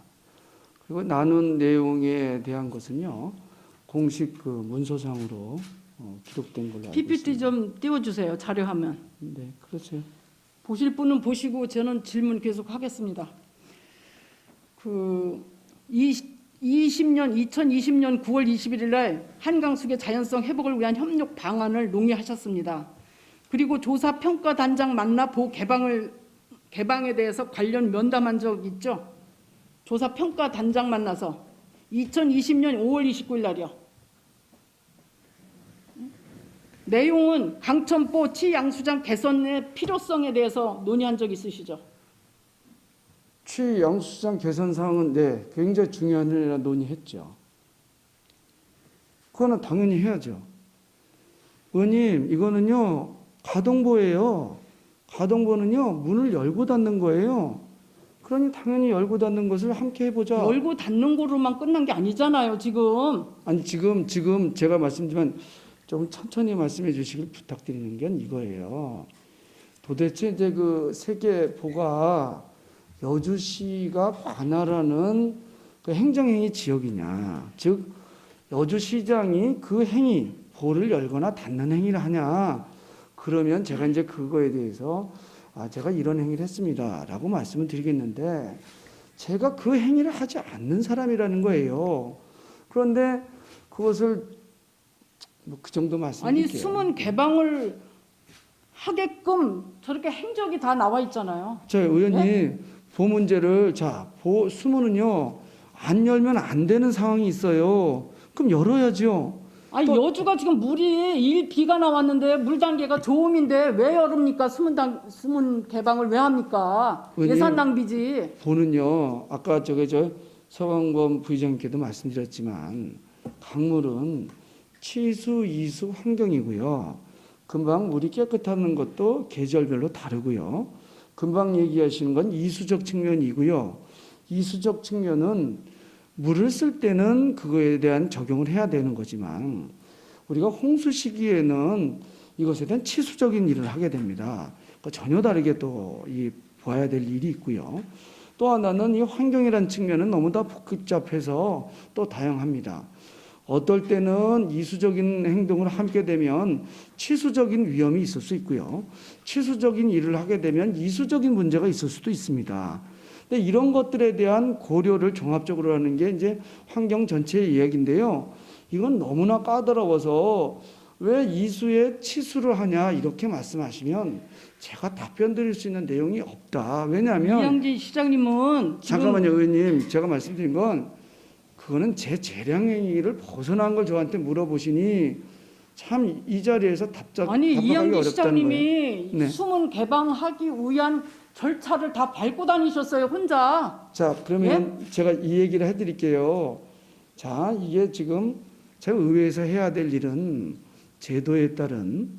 그리고 나눈 내용에 대한 것은요, 공식 그 문서상으로 기록된 걸로 알고 PPT 있습니다. 좀 띄워주세요. 자료화면. 네, 그렇죠. 보실 분은 보시고 저는 질문 계속 하겠습니다. 2020년 9월 21일 날 한강수계 자연성 회복을 위한 협력 방안을 논의하셨습니다. 그리고 조사 평가 단장 만나 보 개방에 대해서 관련 면담한 적 있죠? 조사 평가 단장 만나서 2020년 5월 29일 날이요. 내용은 강천보 치양수장 개선의 필요성에 대해서 논의한 적 있으시죠? 취양수장 개선 사항은 네, 굉장히 중요한 일이라 논의했죠. 그거는 당연히 해야죠. 의원님, 이거는요 가동보예요. 가동보는요 문을 열고 닫는 거예요. 그러니 당연히 열고 닫는 것을 함께 해보자. 열고 닫는 거로만 끝난 게 아니잖아요, 지금. 아니 지금 제가 말씀드리면 좀 천천히 말씀해 주시길 부탁드리는 건 이거예요. 도대체 이제 그 세계보가 여주시가 관할하는 그 행정행위 지역이냐, 즉 여주시장이 그 행위, 보를 열거나 닫는 행위를 하냐, 그러면 제가 이제 그거에 대해서 제가 이런 행위를 했습니다라고 말씀을 드리겠는데, 제가 그 행위를 하지 않는 사람이라는 거예요. 그런데 그것을 그 정도 말씀드릴게요. 아니 수문 개방을 하게끔 저렇게 행적이 다 나와 있잖아요. 자, 의원님, 보 문제를 수문은요 안 열면 안 되는 상황이 있어요. 그럼 열어야죠. 아니 여주가 지금 물이 비가 나왔는데 물 단계가 좋음인데 왜 열습니까? 수문 개방을 왜 합니까? 의원님, 예산 낭비지. 보는요, 아까 서광범 부의장님께도 말씀드렸지만 강물은 치수, 이수, 환경이고요. 금방 물이 깨끗하는 것도 계절별로 다르고요. 금방 얘기하시는 건 이수적 측면이고요. 이수적 측면은 물을 쓸 때는 그거에 대한 적용을 해야 되는 거지만 우리가 홍수 시기에는 이것에 대한 치수적인 일을 하게 됩니다. 그러니까 전혀 다르게 또 봐야 될 일이 있고요. 또 하나는 이 환경이라는 측면은 너무 다 복잡해서 또 다양합니다. 어떨 때는 이수적인 행동을 하게 되면 치수적인 위험이 있을 수 있고요. 치수적인 일을 하게 되면 이수적인 문제가 있을 수도 있습니다. 근데 이런 것들에 대한 고려를 종합적으로 하는 게 이제 환경 전체의 이야기인데요. 이건 너무나 까다로워서 왜 이수에 치수를 하냐 이렇게 말씀하시면 제가 답변 드릴 수 있는 내용이 없다. 왜냐하면 이양진 시장님은 지금 잠깐만요, 의원님. 제가 말씀드린 건 그거는 제 재량행위를 벗어난 걸 저한테 물어보시니 참 이 자리에서 아니 답하기 이양진 어렵다는 거예요. 시장님이 네. 수문 개방하기 위한 절차를 다 밟고 다니셨어요 혼자. 자, 그러면 제가 이 얘기를 해드릴게요. 자, 이게 지금 제가 의회에서 해야 될 일은 제도에 따른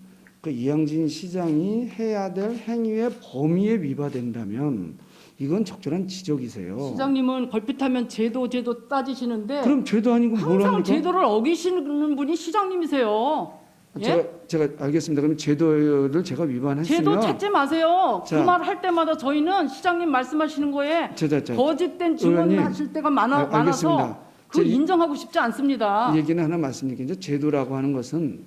그 이양진 시장이 해야 될 행위의 범위에 위반된다면 이건 적절한 지적이세요. 시장님은 걸핏하면 제도 따지시는데 그럼 죄도 아니고 뭘 항상 합니까? 제도를 어기시는 분이 시장님이세요. 예? 제가 알겠습니다. 그럼 제도를 제가 위반했으면 제도 찾지 마세요. 그 자. 말 할 때마다 저희는 시장님 말씀하시는 거에 자, 거짓된 의원님, 증언하실 때가 많아서 알겠습니다. 그 제 인정하고 싶지 않습니다. 이 얘기는 하나 말씀드릴게요. 제도라고 하는 것은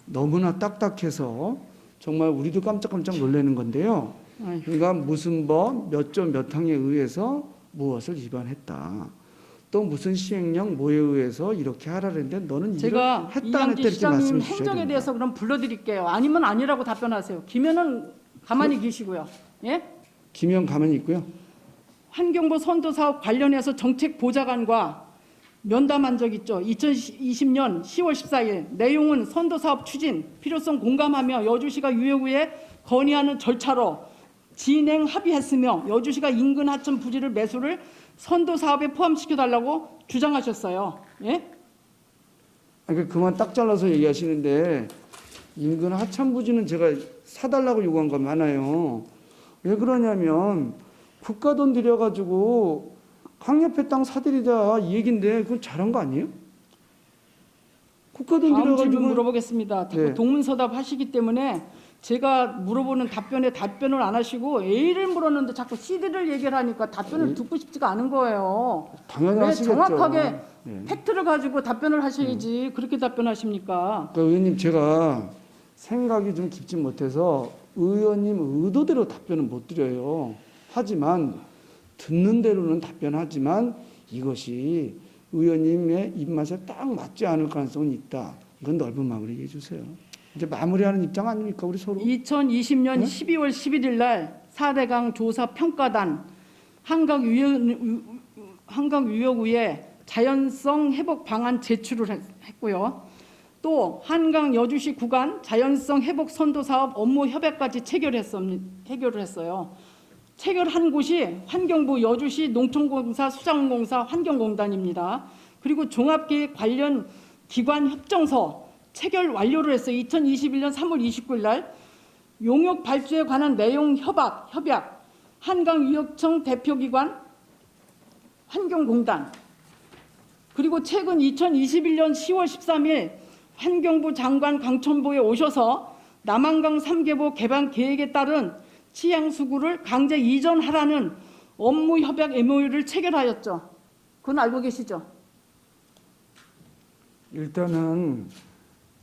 너무나 딱딱해서 정말 우리도 깜짝깜짝 놀라는 건데요. 아이고. 그러니까 무슨 법 몇 조 몇 항에 의해서 무엇을 위반했다. 또 무슨 시행령 뭐에 의해서 이렇게 하라는데 너는 제가 이렇게 했다 안 했다 이양진 이렇게 시장님 말씀해 주셔야 행적에 됩니다. 대해서 그럼 불러드릴게요. 아니면 아니라고 답변하세요. 기면은 가만히 계시고요. 예? 김영 가만히 있고요. 환경부 선도사업 관련해서 정책보좌관과 면담한 적 있죠. 2020년 10월 14일 내용은 선도사업 추진 필요성 공감하며 여주시가 유효 후에 건의하는 절차로 진행 합의했으며 여주시가 인근 하천 부지를 매수를 선도사업에 포함시켜달라고 주장하셨어요. 예? 그러니까 그만 딱 잘라서 얘기하시는데 인근 하천 부지는 제가 사달라고 요구한 거 많아요. 왜 그러냐면 국가 돈 들여가지고 강옆에 땅 사들이자 이 얘긴데 그건 잘한 거 아니에요? 국가 돈 다음 질문 들여가지고 물어보겠습니다. 자꾸 네. 동문서답 하시기 때문에 제가 물어보는 답변에 답변을 안 하시고 A를 물었는데 자꾸 C를 얘기를 하니까 답변을 듣고 싶지가 않은 거예요. 당연히 왜 하시겠죠. 정확하게 네. 팩트를 가지고 답변을 하셔야지 그렇게 답변하십니까? 그러니까 의원님 제가 생각이 좀 깊지 못해서 의원님 의도대로 답변을 못 드려요. 하지만 듣는 대로는 답변하지만 이것이 의원님의 입맛에 딱 맞지 않을 가능성은 있다. 이건 넓은 마음으로 얘기해 주세요. 이제 마무리하는 입장 아닙니까 우리 서로? 2020년 12월 11일 날 4대강 조사 평가단 한강유역구에 자연성 회복 방안 제출을 했고요. 또 한강 여주시 구간 자연성 회복 선도 사업 업무 협약까지 해결을 했어요. 체결한 곳이 환경부 여주시 농촌공사 수자원공사 환경공단입니다. 그리고 종합계획 관련 기관 협정서 체결 완료를 했어요. 2021년 3월 29일 날 용역 발주에 관한 내용 협약 한강유역청 대표기관 환경공단 그리고 최근 2021년 10월 13일 환경부 장관 강천보에 오셔서 남한강 3개보 개방 계획에 따른 치양수구를 강제 이전하라는 업무협약 MOU를 체결하였죠. 그건 알고 계시죠? 일단은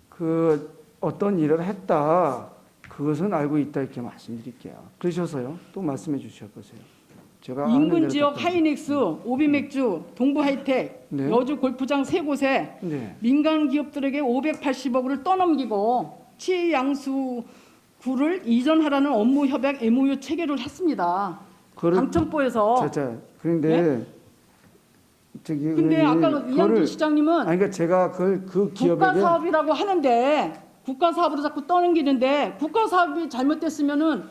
그 어떤 일을 했다 그것은 알고 있다 이렇게 말씀드릴게요. 그러셔서요. 또 말씀해 주셔보세요. 제가 아는 인근 대로 지역 답변. 하이닉스, 오비맥주, 동부하이텍, 네. 여주 골프장 세 곳에 네. 민간 기업들에게 580억을 떠넘기고 치양수구를 이전하라는 업무협약 MOU 체결을 했습니다. 강천보에서. 그런데 저기 근데 의원님, 아까 이양진 시장님은 아니 그러니까 제가 그 기업에게 국가 사업이라고 하는데 국가 사업으로 자꾸 떠넘기는데 국가 사업이 잘못됐으면은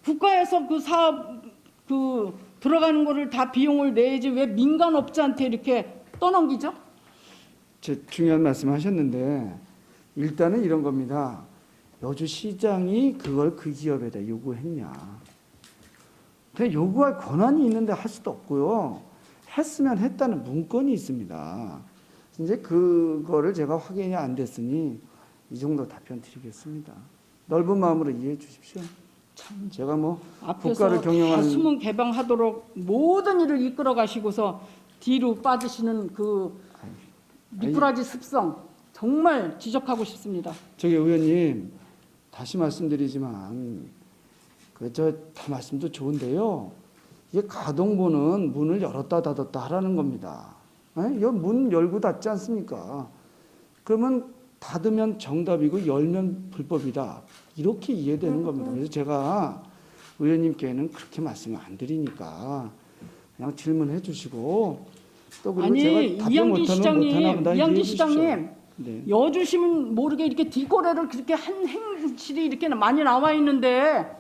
국가에서 그 사업 그 들어가는 거를 다 비용을 내야지 왜 민간 업자한테 이렇게 떠넘기죠? 중요한 말씀하셨는데 일단은 이런 겁니다. 여주시장이 그걸 그 기업에다 요구했냐? 그냥 요구할 권한이 있는데 할 수도 없고요. 했으면 했다는 문건이 있습니다. 이제 그거를 제가 확인이 안 됐으니 이 정도 답변 드리겠습니다. 넓은 마음으로 이해해 주십시오. 참 제가 뭐 앞에서 국가를 다 경영하는 수문 개방하도록 모든 일을 이끌어 가시고서 뒤로 빠지시는 그 미꾸라지 습성 정말 지적하고 싶습니다. 저기 의원님 다시 말씀드리지만 그 저 다 말씀도 좋은데요. 이게 가동보는 문을 열었다 닫았다 하라는 겁니다. 이거 문 열고 닫지 않습니까? 그러면 닫으면 정답이고 열면 불법이다. 이렇게 이해되는 겁니다. 그래서 제가 의원님께는 그렇게 말씀을 안 드리니까 그냥 질문해 주시고 또 그리고 아니 제가 답변 이양기 시장님, 못하면 이양기 시장님 네. 여주시면 모르게 이렇게 뒷거래를 그렇게 한 행실이 이렇게 많이 나와 있는데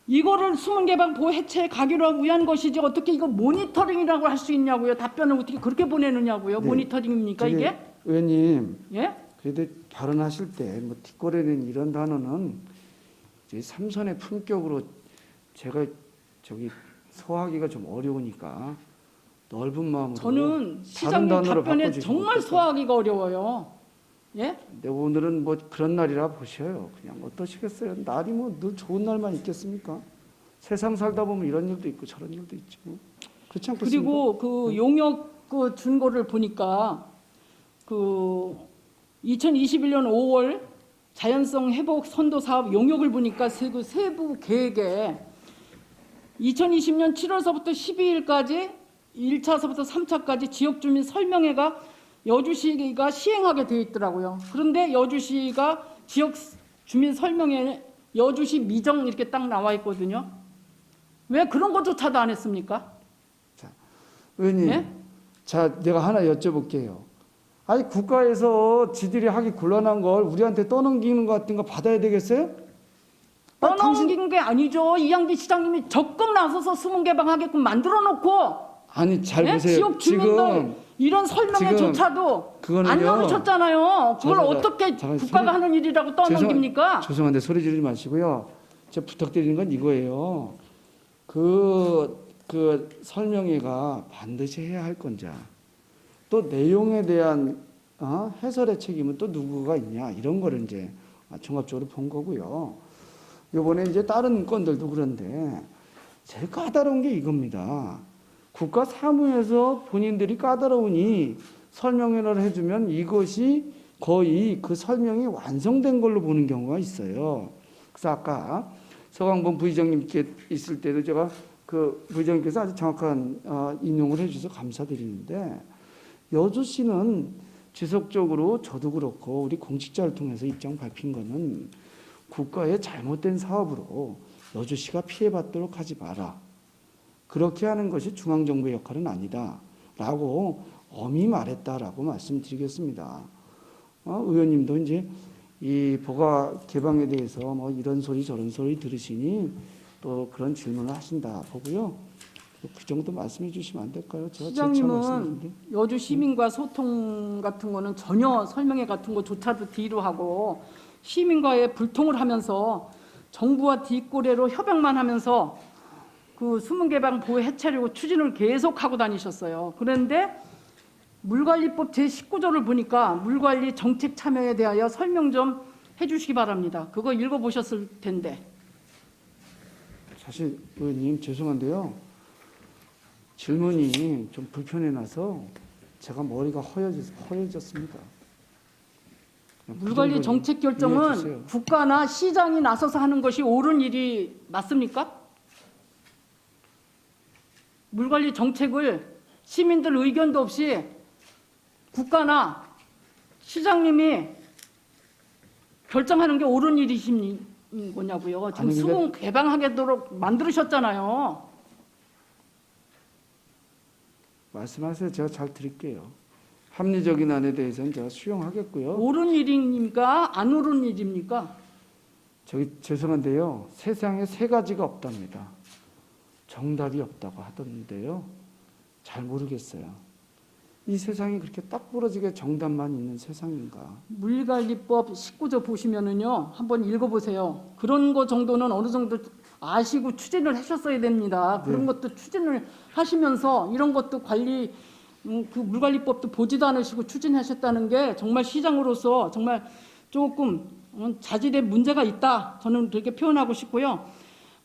이거를 수문개방 보호 해체에 가기로 위한 것이지 어떻게 이거 모니터링이라고 할 수 있냐고요? 답변을 어떻게 그렇게 보내느냐고요? 네. 모니터링입니까 저기 이게? 의원님 예? 그래도 발언하실 때 뭐 뒷거래는 이런 단어는 이제 삼선의 품격으로 제가 저기 소화하기가 좀 어려우니까 넓은 마음으로 저는 다른 시장님 단어로 답변에 바꿔주시면 정말 어떨까요? 소화하기가 어려워요. 예? 네, 오늘은 뭐 그런 날이라 보셔요. 그냥 어떠시겠어요? 날이 뭐 늘 좋은 날만 있겠습니까? 세상 살다 보면 이런 일도 있고 저런 일도 있지 뭐. 그렇지 않겠습니까? 그리고 그 용역 그 준 거를 보니까 그 2021년 5월 자연성 회복 선도 사업 용역을 보니까 세부 계획에 2020년 7월서부터 12일까지 1차서부터 3차까지 지역 주민 설명회가 여주시가 시행하게 되어 있더라고요. 그런데 여주시가 지역 주민 설명회 여주시 미정 이렇게 딱 나와 있거든요. 왜 그런 것조차도 안 했습니까? 의원님, 예? 자 내가 하나 여쭤볼게요. 아니 국가에서 지들이 하기 곤란한 걸 우리한테 떠넘기는 것 같은 거 받아야 되겠어요? 떠넘긴 게 아니죠. 이양기 시장님이 적극 나서서 수문 개방하게끔 만들어 놓고 아니 잘 예? 보세요. 지역 주민들 이런 설명회조차도 그거는요, 안 열으셨잖아요. 그걸 저, 어떻게 잠깐 국가가 하는 일이라고 떠넘깁니까? 죄송한데 소리 지르지 마시고요. 제가 부탁드리는 건 이거예요. 그 설명회가 반드시 해야 할 건지 또 내용에 대한 해설의 책임은 또 누구가 있냐 이런 거를 이제 종합적으로 본 거고요. 이번에 이제 다른 건들도 그런데 제일 까다로운 게 이겁니다. 국가 사무에서 본인들이 까다로우니 설명회를 해주면 이것이 거의 그 설명이 완성된 걸로 보는 경우가 있어요. 그래서 아까 서강본 부의장님께 있을 때도 제가 그 부의장님께서 아주 정확한 인용을 해주셔서 감사드리는데 여주시는 지속적으로 저도 그렇고 우리 공직자를 통해서 입장 밝힌 거는 국가의 잘못된 사업으로 여주시가 피해받도록 하지 마라. 그렇게 하는 것이 중앙정부의 역할은 아니다. 라고 엄히 말했다라고 말씀드리겠습니다. 의원님도 이제 이 보가 개방에 대해서 뭐 이런 소리 저런 소리 들으시니 또 그런 질문을 하신다 보고요. 그 정도 말씀해 주시면 안 될까요? 제가 시장님은 여주 시민과 소통 같은 거는 전혀 설명회 같은 거조차도 뒤로 하고 시민과의 불통을 하면서 정부와 뒷거래로 협약만 하면서 그 수문개방 보호 해체하려고 추진을 계속하고 다니셨어요. 그런데 물관리법 제19조를 보니까 물관리 정책 참여에 대하여 설명 좀 해주시기 바랍니다. 그거 읽어보셨을 텐데. 사실 의원님 죄송한데요. 질문이 좀 불편해놔서 제가 머리가 허여졌습니다. 물관리 정책 결정은 국가나 시장이 나서서 하는 것이 옳은 일이 맞습니까? 물관리 정책을 시민들 의견도 없이 국가나 시장님이 결정하는 게 옳은 일이신 거냐고요. 지금 아니, 수문 개방하도록 만들으셨잖아요. 말씀하세요. 제가 잘 드릴게요. 합리적인 안에 대해서는 제가 수용하겠고요. 옳은 일입니까? 안 옳은 일입니까? 저기 죄송한데요. 세상에 세 가지가 없답니다. 정답이 없다고 하던데요. 잘 모르겠어요. 이 세상이 그렇게 딱 부러지게 정답만 있는 세상인가? 물관리법 19조 보시면은요. 한번 읽어보세요. 그런 거 정도는 어느 정도 아시고 추진을 하셨어야 됩니다. 그런 네. 것도 추진을 하시면서 이런 것도 관리 그 물관리법도 보지도 않으시고 추진하셨다는 게 정말 시장으로서 정말 조금 자질의 문제가 있다. 저는 그렇게 표현하고 싶고요.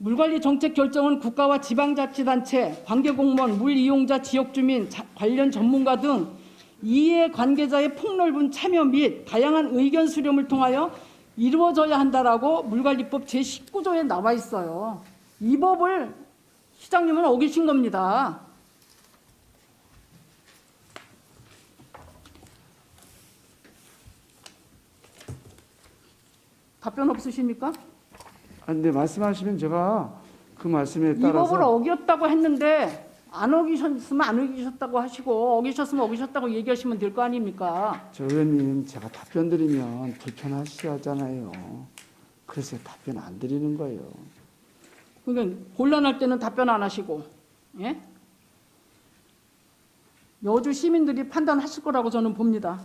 물관리 정책 결정은 국가와 지방자치단체, 관계공무원, 물이용자, 지역주민, 관련 전문가 등 이해관계자의 폭넓은 참여 및 다양한 의견 수렴을 통하여 이루어져야 한다라고 물관리법 제19조에 나와 있어요. 이 법을 시장님은 어기신 겁니다. 답변 없으십니까? 근데 말씀하시면 제가 그 말씀에 이 법을 따라서 어겼다고 했는데 안 어기셨으면 안 어기셨다고 하시고 어기셨으면 어기셨다고 얘기하시면 될 거 아닙니까? 저 의원님 제가 답변 드리면 불편하시잖아요. 그래서 답변 안 드리는 거예요. 그러니까 곤란할 때는 답변 안 하시고, 예? 여주 시민들이 판단하실 거라고 저는 봅니다.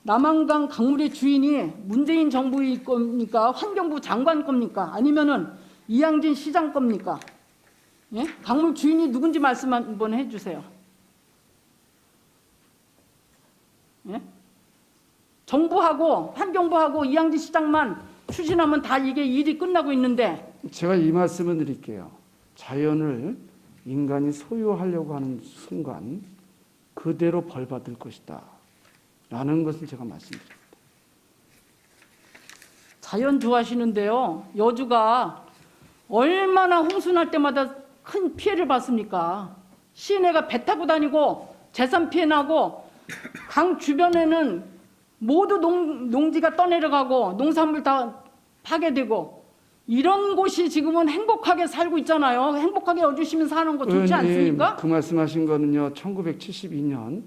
남한강 강물의 주인이 문재인 정부일 겁니까? 환경부 장관 겁니까? 아니면은 이양진 시장 겁니까? 예? 강물 주인이 누군지 말씀 한번 해주세요. 예? 정부하고 환경부하고 이양진 시장만 추진하면 다 이게 일이 끝나고 있는데 제가 이 말씀을 드릴게요. 자연을 인간이 소유하려고 하는 순간 그대로 벌받을 것이다 라는 것을 제가 말씀드립니다. 자연 좋아하시는데요. 여주가 얼마나 홍수날 때마다 큰 피해를 받습니까? 시내가 배 타고 다니고 재산 피해 나고 강 주변에는 모두 농지가 떠내려가고 농산물 다 파괴되고 이런 곳이 지금은 행복하게 살고 있잖아요. 행복하게 여주 시민 사는 거 좋지 않습니까? 그 말씀하신 거는요. 1972년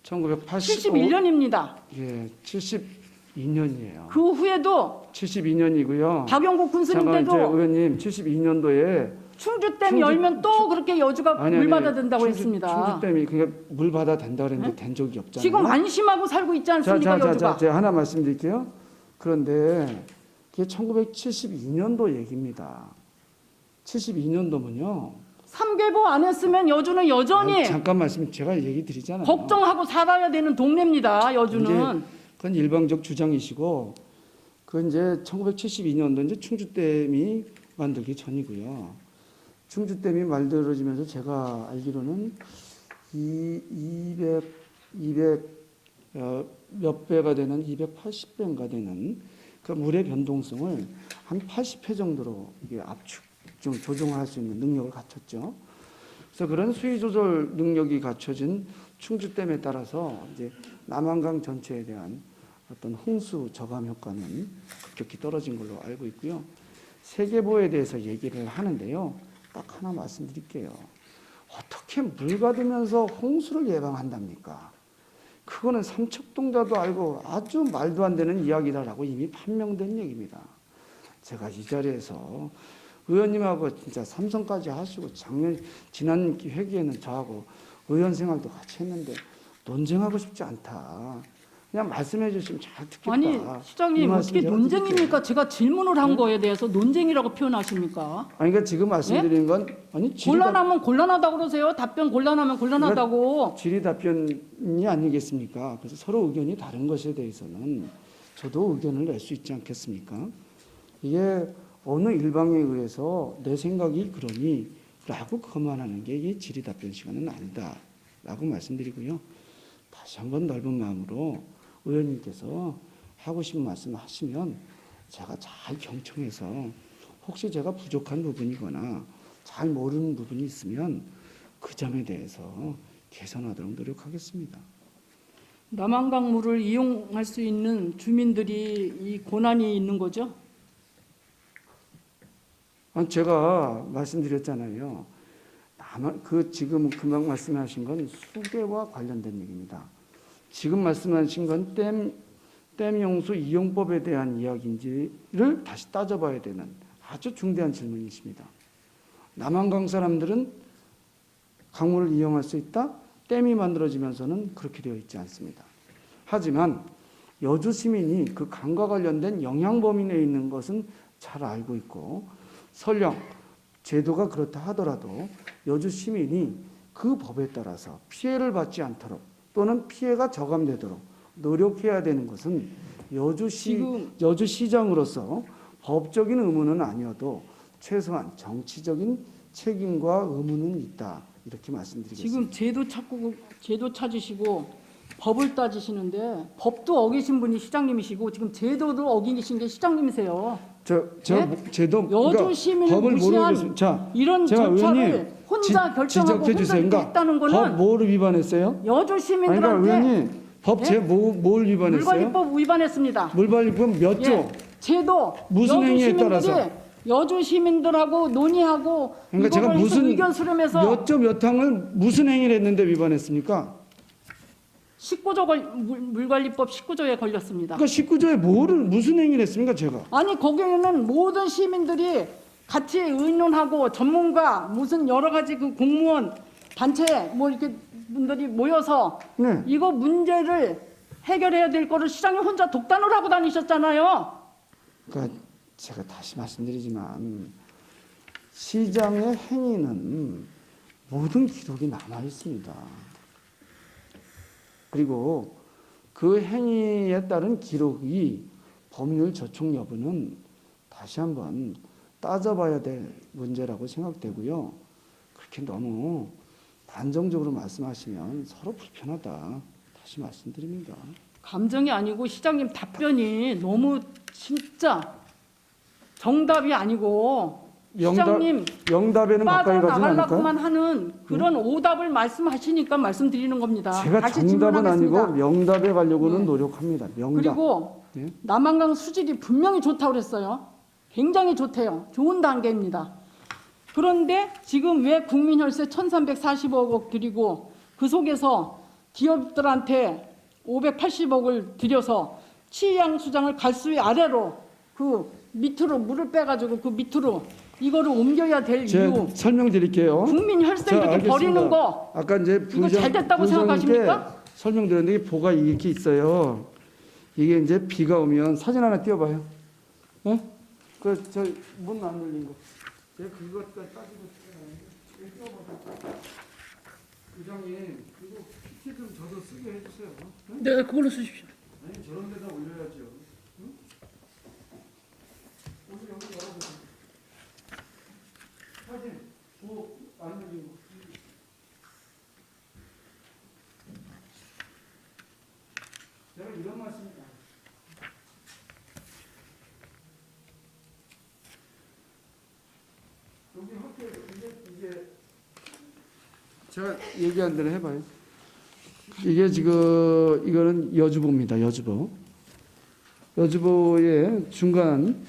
71년입니다. 예, 72년이에요. 그 후에도 72년이고요. 박영국 군수님 잠깐 이제 때도 의원님 72년도에 충주댐 열면 또 그렇게 여주가 물 받아 된다고 했습니다. 충주댐이 그게 물 받아 된다 그랬는데 된 적이 없잖아요. 지금 안심하고 살고 있지 않습니까, 여주가? 제가 하나 말씀드릴게요. 그런데 그게 1972년도 얘기입니다. 72년도면요. 3개보 안 했으면 여주는 여전히 잠깐 말씀 제가 얘기 드리잖아요. 걱정하고 살아야 되는 동네입니다. 여주는. 그건 일방적 주장이시고 그건 이제 1972년도 이제 충주댐이 만들기 전이고요. 충주댐이 만들어지면서 제가 알기로는 200 몇 배가 되는 280배인가 되는 그 물의 변동성을 한 80회 정도로 이게 압축 좀 조정할 수 있는 능력을 갖췄죠. 그래서 그런 수위 조절 능력이 갖춰진 충주댐에 따라서 이제 남한강 전체에 대한 어떤 홍수 저감 효과는 급격히 떨어진 걸로 알고 있고요. 세계보에 대해서 얘기를 하는데요. 딱 하나 말씀드릴게요. 어떻게 물 받으면서 홍수를 예방한답니까? 그거는 삼척동자도 알고 아주 말도 안 되는 이야기다라고 이미 판명된 얘기입니다. 제가 이 자리에서 의원님하고 진짜 삼성까지 하시고 지난 회기에는 저하고 의원 생활도 같이 했는데 논쟁하고 싶지 않다. 그냥 말씀해 주시면 잘 듣겠다. 아니 시장님 어떻게 논쟁입니까? 제가 질문을 한 거에 대해서 논쟁이라고 표현하십니까? 아니 그러니까 지금 말씀드리는 건 아니 곤란하면 곤란하다고 그러세요. 답변 곤란하면 곤란하다고. 질의 답변이 아니겠습니까? 그래서 서로 의견이 다른 것에 대해서는 저도 의견을 낼 수 있지 않겠습니까? 이게 어느 일방에 의해서 내 생각이 그러니 라고 거만하는 게 이게 질의 답변 시간은 아니다 라고 말씀드리고요. 다시 한번 넓은 마음으로 의원님께서 하고 싶은 말씀 하시면 제가 잘 경청해서 혹시 제가 부족한 부분이거나 잘 모르는 부분이 있으면 그 점에 대해서 개선하도록 노력하겠습니다. 남한강물을 이용할 수 있는 주민들이 이 고난이 있는 거죠? 제가 말씀드렸잖아요. 지금 금방 말씀하신 건 수계와 관련된 얘기입니다. 지금 말씀하신 건 댐 용수 이용법에 대한 이야기인지를 다시 따져봐야 되는 아주 중대한 질문이십니다. 남한강 사람들은 강물을 이용할 수 있다? 댐이 만들어지면서는 그렇게 되어 있지 않습니다. 하지만 여주 시민이 그 강과 관련된 영향 범위 내에 있는 것은 잘 알고 있고 설령 제도가 그렇다 하더라도 여주 시민이 그 법에 따라서 피해를 받지 않도록 또는 피해가 저감되도록 노력해야 되는 것은 여주시장으로서 법적인 의무는 아니어도 최소한 정치적인 책임과 의무는 있다. 이렇게 말씀드리겠습니다. 지금 제도 찾으시고 법을 따지시는데 법도 어기신 분이 시장님이시고 지금 제도도 어기신 게 시장님이세요. 제도 여주 시민을 법을 무시한 모르겠습니다. 자, 이런 제가 절차를 의원님 혼자 결정하고 지적해 혼자 주세요. 이렇게 그러니까 했다는 법 거는 뭐를 위반했어요? 여주 아니, 그러니까 시민들한테 의원님 법 제 뭘 위반했어요? 물관리법 위반했습니다. 물관리법 몇 조? 예, 제도 무슨 여주 행위에 시민들이 따라서? 여주 시민들하고 논의하고 그러니까 제가 이거를 해서 무슨 의견 수렴해서 몇 조 몇 항을 무슨 행위를 했는데 위반했습니까? 19조 물관리법 19조에 걸렸습니다. 그러니까 19조에 무슨 행위를 했습니까, 제가? 아니 거기에는 모든 시민들이 같이 의논하고 전문가 무슨 여러 가지 그 공무원 단체 뭐 이렇게 분들이 모여서 네. 이거 문제를 해결해야 될 거를 시장님 혼자 독단을 하고 다니셨잖아요. 그러니까 제가 다시 말씀드리지만 시장의 행위는 모든 기록이 남아 있습니다. 그리고 그 행위에 따른 기록이 법률 저촉 여부는 다시 한번 따져봐야 될 문제라고 생각되고요. 그렇게 너무 단정적으로 말씀하시면 서로 불편하다. 다시 말씀드립니다. 감정이 아니고 시장님 답변이 너무 진짜 정답이 아니고 시장님 영답에는 가까이 가지 않을까요? 빠져나가려고만 하는 그런 오답을 말씀하시니까 말씀드리는 겁니다. 제가 다시 정답은 질문하겠습니다. 아니고 명답에 가려고는 네. 노력합니다. 명답. 그리고 네. 남한강 수질이 분명히 좋다고 그랬어요. 굉장히 좋대요. 좋은 단계입니다. 그런데 지금 왜 국민혈세 1,340억 드리고 그 속에서 기업들한테 580억을 들여서 치양수장을 갈수위 아래로 그 밑으로 물을 빼가지고 그 밑으로 이거를 옮겨야 될 제가 이유 설명드릴게요. 국민 혈세 자, 이렇게 알겠습니다. 버리는 거 아까 이제 이거 잘 됐다고 부장님께 생각하십니까? 설명드렸는데 이게 보가 이렇게 있어요. 이게 이제 비가 오면 사진 하나 띄워봐요. 예? 그저 문 안 열린 거. 제가 그것까지 따지고 띄워봐요. 부장님 그리고 PT 좀 저도 쓰게 해주세요. 응? 네, 그걸로 쓰십시오. 아니 저런 데다 올려야죠. 응? 여기 열어보세요. 사진 뭐안 열린 거. 제가 이런 말씀입니다. 여기 학교에 이게 제가 얘기한 대로 해봐요. 이게 지금 이거는 여주보입니다. 여주보. 여주보의 중간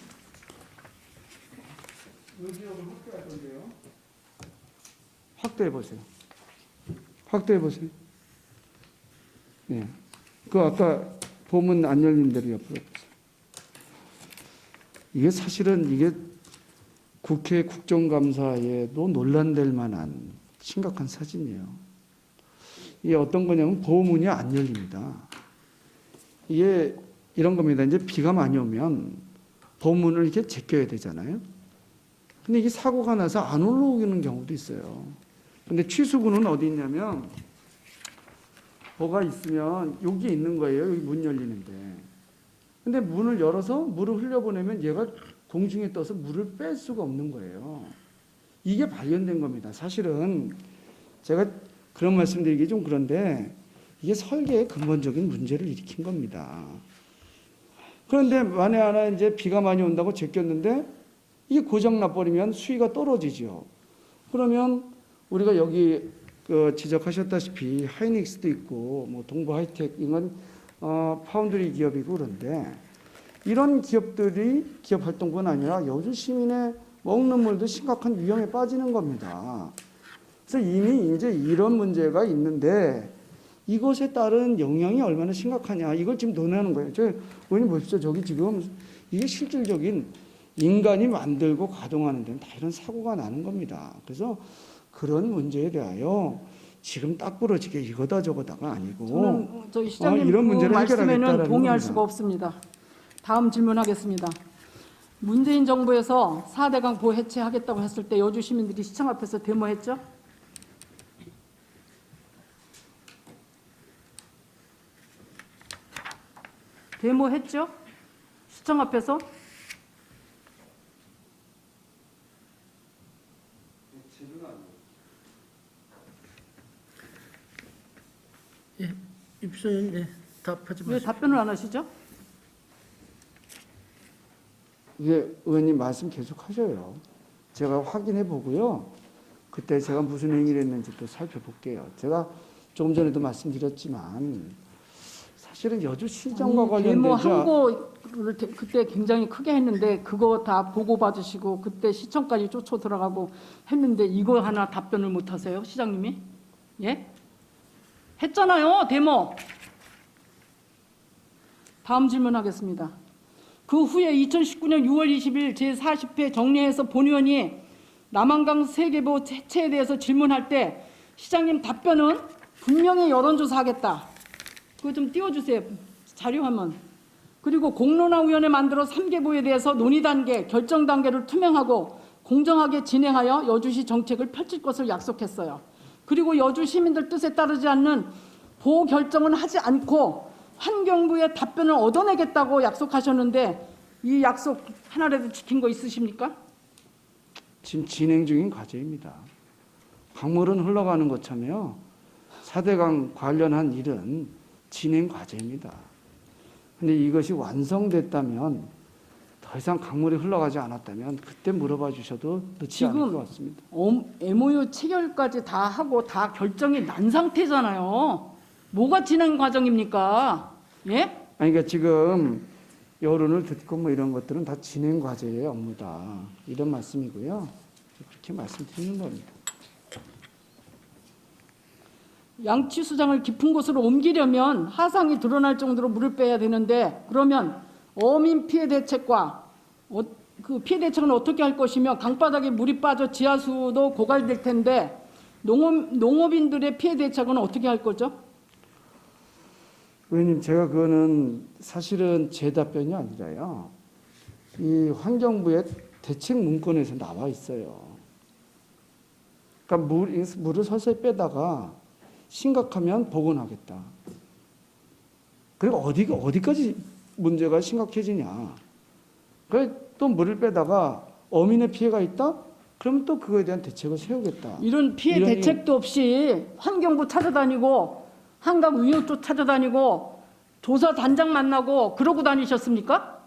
여기역을 확대할 건데요. 확대해 보세요. 확대해 보세요. 네. 그 아까 보면 안 열린 대로 옆으로 보세요. 이게 사실은 이게 국회 국정감사에도 논란될 만한 심각한 사진이에요. 이게 어떤 거냐면 보문이 안 열립니다. 이게 이런 겁니다. 이제 비가 많이 오면 보문을 이렇게 제껴야 되잖아요. 근데 이게 사고가 나서 안 올라오는 경우도 있어요. 근데 취수구는 어디 있냐면 보가 있으면 여기 있는 거예요. 여기 문 열리는데. 근데 문을 열어서 물을 흘려보내면 얘가 공중에 떠서 물을 뺄 수가 없는 거예요. 이게 발견된 겁니다. 사실은 제가 그런 말씀드리기 좀 그런데 이게 설계의 근본적인 문제를 일으킨 겁니다. 그런데 만에 하나 이제 비가 많이 온다고 제꼈는데 이게 고장 나버리면 수위가 떨어지죠. 그러면 우리가 여기 지적하셨다시피 하이닉스도 있고 뭐 동부 하이텍 이건 파운드리 기업이고 그런데 이런 기업들이 기업 활동뿐 아니라 여주 시민의 먹는 물도 심각한 위험에 빠지는 겁니다. 그래서 이미 이제 이런 문제가 있는데 이것에 따른 영향이 얼마나 심각하냐 이걸 지금 논의하는 거예요. 저 의원님 보십시오. 저기 지금 이게 실질적인 인간이 만들고 가동하는 데는 다 이런 사고가 나는 겁니다. 그래서 그런 문제에 대하여 지금 딱 부러지게 이거다 저거다가 아니고 저는 저희 시장님 이런 그 문제를 말씀에는 해결하겠다라는 동의할 겁니다. 수가 없습니다. 다음 질문하겠습니다. 문재인 정부에서 4대강 보호 해체하겠다고 했을 때 여주 시민들이 시청 앞에서 데모했죠? 데모했죠? 시청 앞에서? 예, 입수님 네, 답하지 왜 마시고. 답변을 안 하시죠? 이게 의원님 말씀 계속 하셔요. 제가 확인해 보고요. 그때 제가 무슨 행위를 했는지 또 살펴볼게요. 제가 조금 전에도 말씀드렸지만 사실은 여주시장과 데모 관련된 항고를 그때 굉장히 크게 했는데 그거 다 보고 받으시고 그때 시청까지 쫓아 들어가고 했는데 이거 하나 답변을 못 하세요, 시장님이? 예? 했잖아요, 데모. 다음 질문하겠습니다. 그 후에 2019년 6월 20일 제40회 정례에서 본의원이 남한강 세계보 해체에 대해서 질문할 때 시장님 답변은 분명히 여론조사하겠다. 그거 좀 띄워주세요. 자료화면. 그리고 공론화위원회 만들어 3개보에 대해서 논의 단계, 결정 단계를 투명하고 공정하게 진행하여 여주시 정책을 펼칠 것을 약속했어요. 그리고 여주 시민들 뜻에 따르지 않는 보호 결정은 하지 않고 환경부의 답변을 얻어내겠다고 약속하셨는데 이 약속 하나라도 지킨 거 있으십니까? 지금 진행 중인 과제입니다. 강물은 흘러가는 것처럼요. 4대강 관련한 일은 진행 과제입니다. 근데 이것이 완성됐다면 더 이상 강물이 흘러가지 않았다면 그때 물어봐 주셔도 늦지 않을 것 같습니다. MOU 체결까지 다 하고 다 결정이 난 상태잖아요. 뭐가 진행 과정입니까? 예? 아니, 그러니까 지금 여론을 듣고 뭐 이런 것들은 다 진행 과제의 업무다. 이런 말씀이고요. 그렇게 말씀드리는 겁니다. 양치수장을 깊은 곳으로 옮기려면 하상이 드러날 정도로 물을 빼야 되는데 그러면 어민 피해 대책과 그 피해 대책은 어떻게 할 것이며 강바닥에 물이 빠져 지하수도 고갈될 텐데 농업인들의 피해 대책은 어떻게 할 거죠? 의원님, 제가 그거는 사실은 제 답변이 아니라요. 이 환경부의 대책 문건에서 나와 있어요. 그러니까 물을 서서히 빼다가 심각하면 복원하겠다. 그리고 어디까지 문제가 심각해지냐. 그래 또 물을 빼다가 어민의 피해가 있다? 그러면 또 그거에 대한 대책을 세우겠다. 이런 피해 대책도 없이 환경부 찾아다니고 한강위원회 찾아다니고 조사단장 만나고 그러고 다니셨습니까?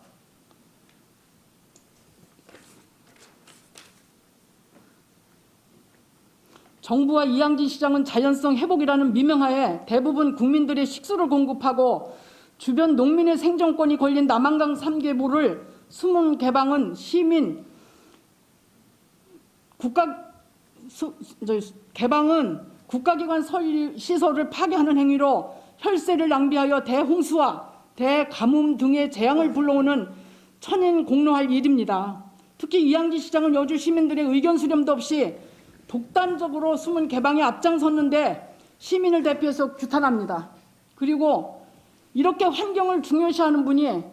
정부와 이양진 시장은 자연성 회복이라는 미명하에 대부분 국민들의 식수를 공급하고 주변 농민의 생존권이 걸린 남한강 3개보를 수문 개방은 개방은 국가기관 시설을 파괴하는 행위로 혈세를 낭비하여 대홍수와 대가뭄 등의 재앙을 불러오는 천인공노할 일입니다. 특히 이양진 시장은 여주 시민들의 의견 수렴도 없이 독단적으로 수문 개방에 앞장섰는데 시민을 대표해서 규탄합니다. 그리고 이렇게 환경을 중요시하는 분이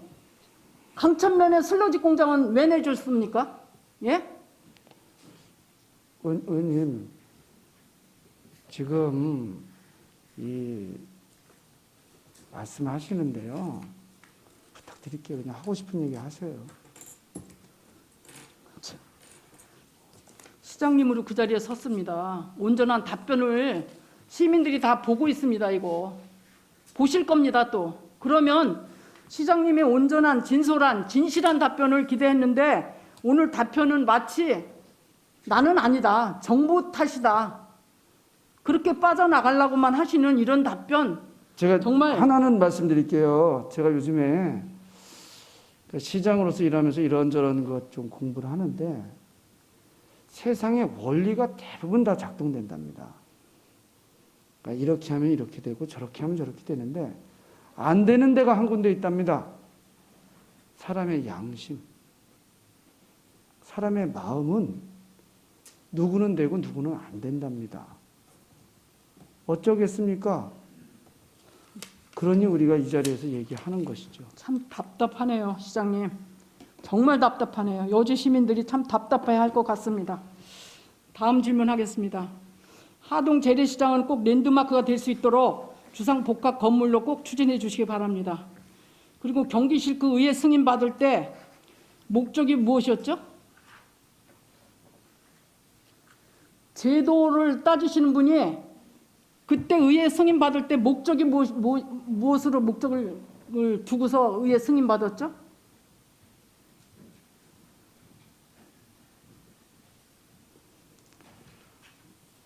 강천면의 슬러지 공장은 왜 내줬습니까? 예? 의원님, 지금 이 말씀하시는데요. 부탁드릴게요. 그냥 하고 싶은 얘기 하세요. 시장님으로 그 자리에 섰습니다. 온전한 답변을 시민들이 다 보고 있습니다. 이거 보실 겁니다. 또 그러면 시장님의 온전한 진솔한 진실한 답변을 기대했는데 오늘 답변은 마치 나는 아니다, 정부 탓이다, 그렇게 빠져나가려고만 하시는 이런 답변, 제가 정말 하나는 말씀드릴게요. 제가 요즘에 시장으로서 일하면서 이런저런 것 좀 공부를 하는데 세상의 원리가 대부분 다 작동된답니다. 그러니까 이렇게 하면 이렇게 되고 저렇게 하면 저렇게 되는데 안 되는 데가 한 군데 있답니다. 사람의 양심, 사람의 마음은 누구는 되고 누구는 안 된답니다. 어쩌겠습니까? 그러니 우리가 이 자리에서 얘기하는 것이죠. 참 답답하네요, 시장님. 정말 답답하네요. 여주 시민들이 참 답답해할 것 같습니다. 다음 질문하겠습니다. 하동 재래시장은 꼭 랜드마크가 될 수 있도록 주상 복합 건물로 꼭 추진해 주시기 바랍니다. 그리고 경기실크 의회 승인 받을 때 목적이 무엇이었죠? 제도를 따지시는 분이 그때 의회 승인 받을 때 목적이 무엇으로 목적을 두고서 의회 승인 받았죠?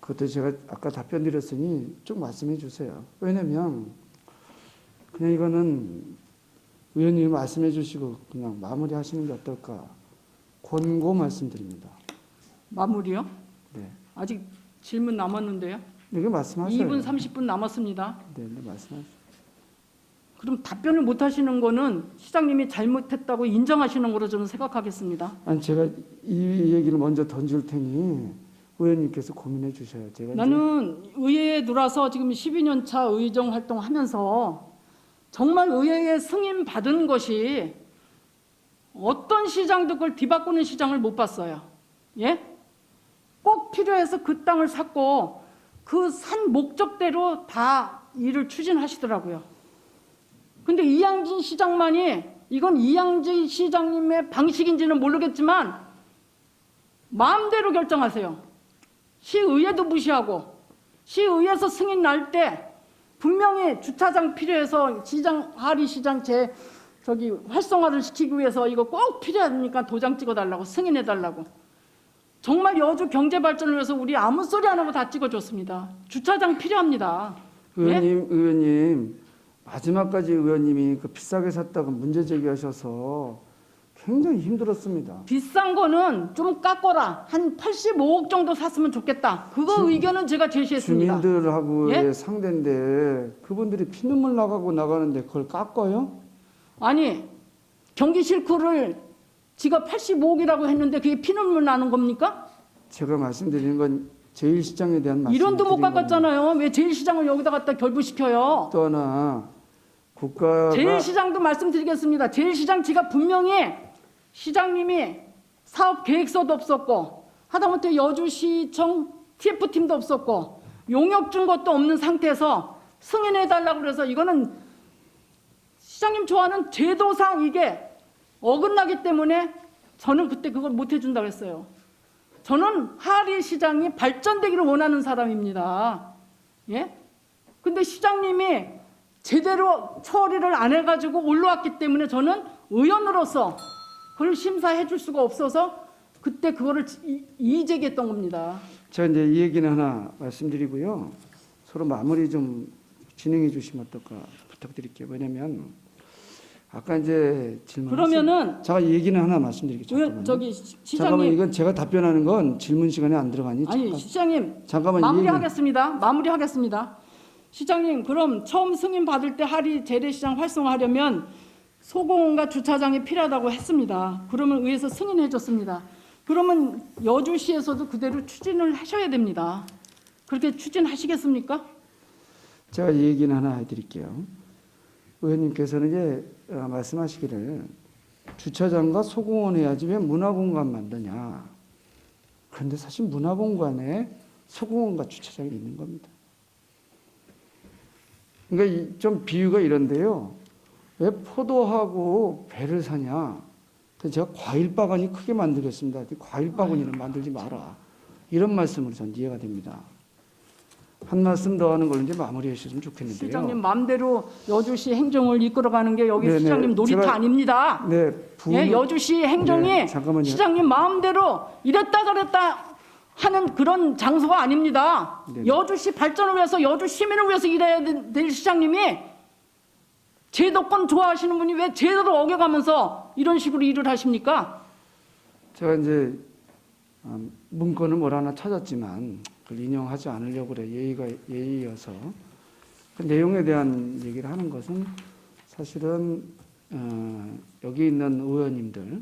그것도 제가 아까 답변 드렸으니 쭉 말씀해 주세요. 왜냐면 그냥 이거는 의원님이 말씀해 주시고 그냥 마무리 하시는 게 어떨까 권고 말씀드립니다. 마무리요? 네. 아직 질문 남았는데요. 이거 말씀하셔요. 2분 30분 남았습니다. 네, 말씀하세요. 그럼 답변을 못 하시는 거는 시장님이 잘못했다고 인정하시는 거로 저는 생각하겠습니다. 아니 제가 이 얘기를 먼저 던질 테니 의원님께서 고민해 주셔요. 제가 나는 의회에 들어와서 지금 12년 차 의정 활동하면서 정말 의회에 승인 받은 것이 어떤 시장도 그걸 뒤바꾸는 시장을 못 봤어요. 예? 꼭 필요해서 그 땅을 샀고 그 산 목적대로 다 일을 추진하시더라고요. 근데 이양진 시장만이 이건 이양진 시장님의 방식인지는 모르겠지만 마음대로 결정하세요. 시의회도 무시하고 시의회에서 승인 날 때 분명히 주차장 필요해서 시장 하리 시장 활성화를 시키기 위해서 이거 꼭 필요하니까 도장 찍어달라고 승인해달라고. 정말 여주 경제 발전을 위해서 우리 아무 소리 안 하고 다 찍어줬습니다. 주차장 필요합니다. 의원님 마지막까지 의원님이 그 비싸게 샀다고 문제 제기하셔서 굉장히 힘들었습니다. 비싼 거는 좀 깎아라. 한 85억 정도 샀으면 좋겠다. 그거 의견은 제가 제시했습니다. 주민들하고의 예? 상대인데 그분들이 피눈물 나가고 나가는데 그걸 깎아요? 아니 경기 실크를 지가 85억이라고 했는데 그게 피눈물 나는 겁니까? 제가 말씀드리는 건 제1시장에 대한 말씀을 1원도 못 드린 겁니다. 깎았잖아요. 왜 제1시장을 여기다 갖다 결부시켜요? 또 하나 국가가 제1시장도 말씀드리겠습니다. 제1시장 지가 분명히 시장님이 사업 계획서도 없었고 하다못해 여주시청 TF팀도 없었고 용역 준 것도 없는 상태에서 승인해달라고 그래서 이거는 시장님 좋아하는 제도상 이게 어긋나기 때문에 저는 그때 그걸 못 해준다고 했어요. 저는 하리 시장이 발전되기를 원하는 사람입니다. 예? 근데 시장님이 제대로 처리를 안 해가지고 올라왔기 때문에 저는 의원으로서 그걸 심사해 줄 수가 없어서 그때 그거를 이의제기했던 겁니다. 제가 이제 이 얘기는 하나 말씀드리고요. 서로 마무리 좀 진행해 주시면 어떨까 부탁드릴게요. 왜냐면 아까 이제 질문 그러면은 제가 이 얘기는 하나 말씀드리겠습니다. 의원 저기 잠깐만 시장님 이건 제가 답변하는 건 질문 시간에 안 들어가니 아니 시장님 잠깐만 마무리하겠습니다. 시장님 그럼 처음 승인 받을 때 하리 재래시장 활성화하려면 소공원과 주차장이 필요하다고 했습니다. 그러면 의회에서 승인해 줬습니다. 그러면 여주시에서도 그대로 추진을 하셔야 됩니다. 그렇게 추진하시겠습니까? 제가 이 얘기는 하나 해드릴게요. 의원님께서는 이제 말씀하시기를 주차장과 소공원 해야지 왜 문화공간 만드냐. 그런데 사실 문화공간에 소공원과 주차장이 있는 겁니다. 그러니까 좀 비유가 이런데요. 왜 포도하고 배를 사냐. 그래서 제가 과일바구니 크게 만들겠습니다. 과일바구니는 만들지 마라. 이런 말씀으로 전 이해가 됩니다. 한 말씀 더 하는 걸 이제 마무리해 주셨으면 좋겠는데요. 시장님 마음대로 여주시 행정을 이끌어가는 게 여기 네네. 시장님 놀이터 제가- 아닙니다. 네, 예, 여주시 행정이 네, 잠깐만요. 시장님 마음대로 이랬다 저랬다 하는 그런 장소가 아닙니다. 네네. 여주시 발전을 위해서 여주 시민을 위해서 일해야 될 시장님이 제도권 좋아하시는 분이 왜 제도를 어겨가면서 이런 식으로 일을 하십니까? 제가 이제 문건을 뭘 하나 찾았지만 그걸 인용하지 않으려고 그래. 예의여서 그 내용에 대한 얘기를 하는 것은 사실은 여기 있는 의원님들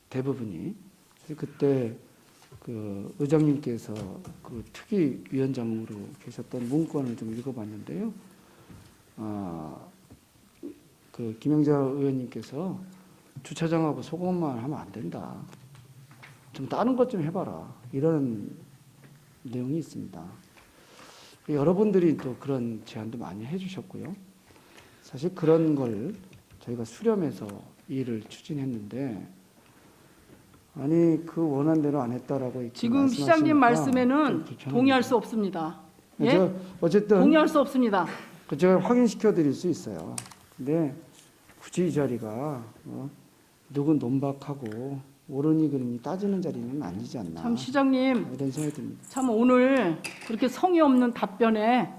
대부분이 그때 그 의장님께서 그 특위위원장으로 계셨던 문건을 좀 읽어봤는데요. 그 김영자 의원님께서 주차장하고 소공원만 하면 안 된다. 좀 다른 것 좀 해봐라. 이런 내용이 있습니다. 여러분들이 또 그런 제안도 많이 해주셨고요. 사실 그런 걸 저희가 수렴해서 일을 추진했는데 아니 그 원한대로 안 했다라고 이렇게 지금 시장님 말씀하시니까 말씀에는 좀 불편합니다. 동의할 수 없습니다. 예? 저 어쨌든 동의할 수 없습니다. 제가 확인시켜 드릴 수 있어요. 근데 굳이 이 자리가 누군 논박하고 옳으니 그르니 따지는 자리는 아니지 않나. 참 시장님, 이런 생각이 듭니다. 참 오늘 그렇게 성의 없는 답변에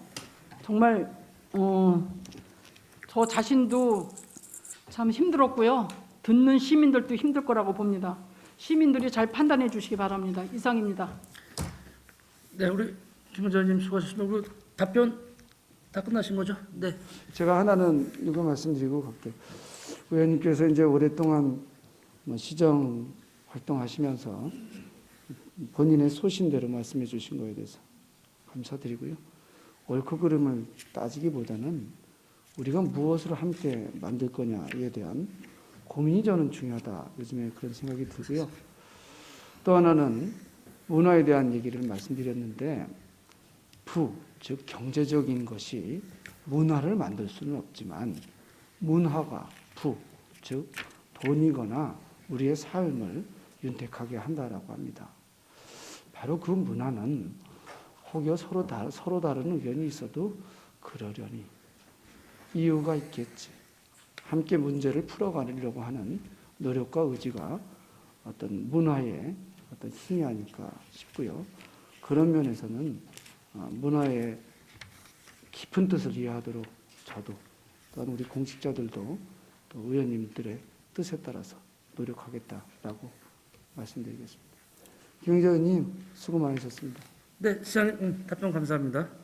정말 저 자신도 참 힘들었고요. 듣는 시민들도 힘들 거라고 봅니다. 시민들이 잘 판단해 주시기 바랍니다. 이상입니다. 네, 우리 김원장 의원님 수고하셨습니다. 우리 답변 다 끝나신 거죠? 네. 제가 하나는 이거 말씀드리고 갈게요. 의원님께서 이제 오랫동안 시정 활동하시면서 본인의 소신대로 말씀해 주신 거에 대해서 감사드리고요. 옳고 그름을 따지기보다는 우리가 무엇을 함께 만들 거냐에 대한 고민이 저는 중요하다. 요즘에 그런 생각이 들고요. 또 하나는 문화에 대한 얘기를 말씀드렸는데 즉 경제적인 것이 문화를 만들 수는 없지만 문화가 즉 돈이거나 우리의 삶을 윤택하게 한다라고 합니다. 바로 그 문화는 혹여 서로 다른 의견이 있어도 그러려니 이유가 있겠지. 함께 문제를 풀어가려고 하는 노력과 의지가 어떤 문화의 어떤 힘이 아닐까 싶고요. 그런 면에서는 문화의 깊은 뜻을 이해하도록 저도 또한 우리 공직자들도 또 의원님들의 뜻에 따라서 노력하겠다라고 말씀드리겠습니다. 김영재 의원님 수고 많으셨습니다. 네, 시장님 답변 감사합니다.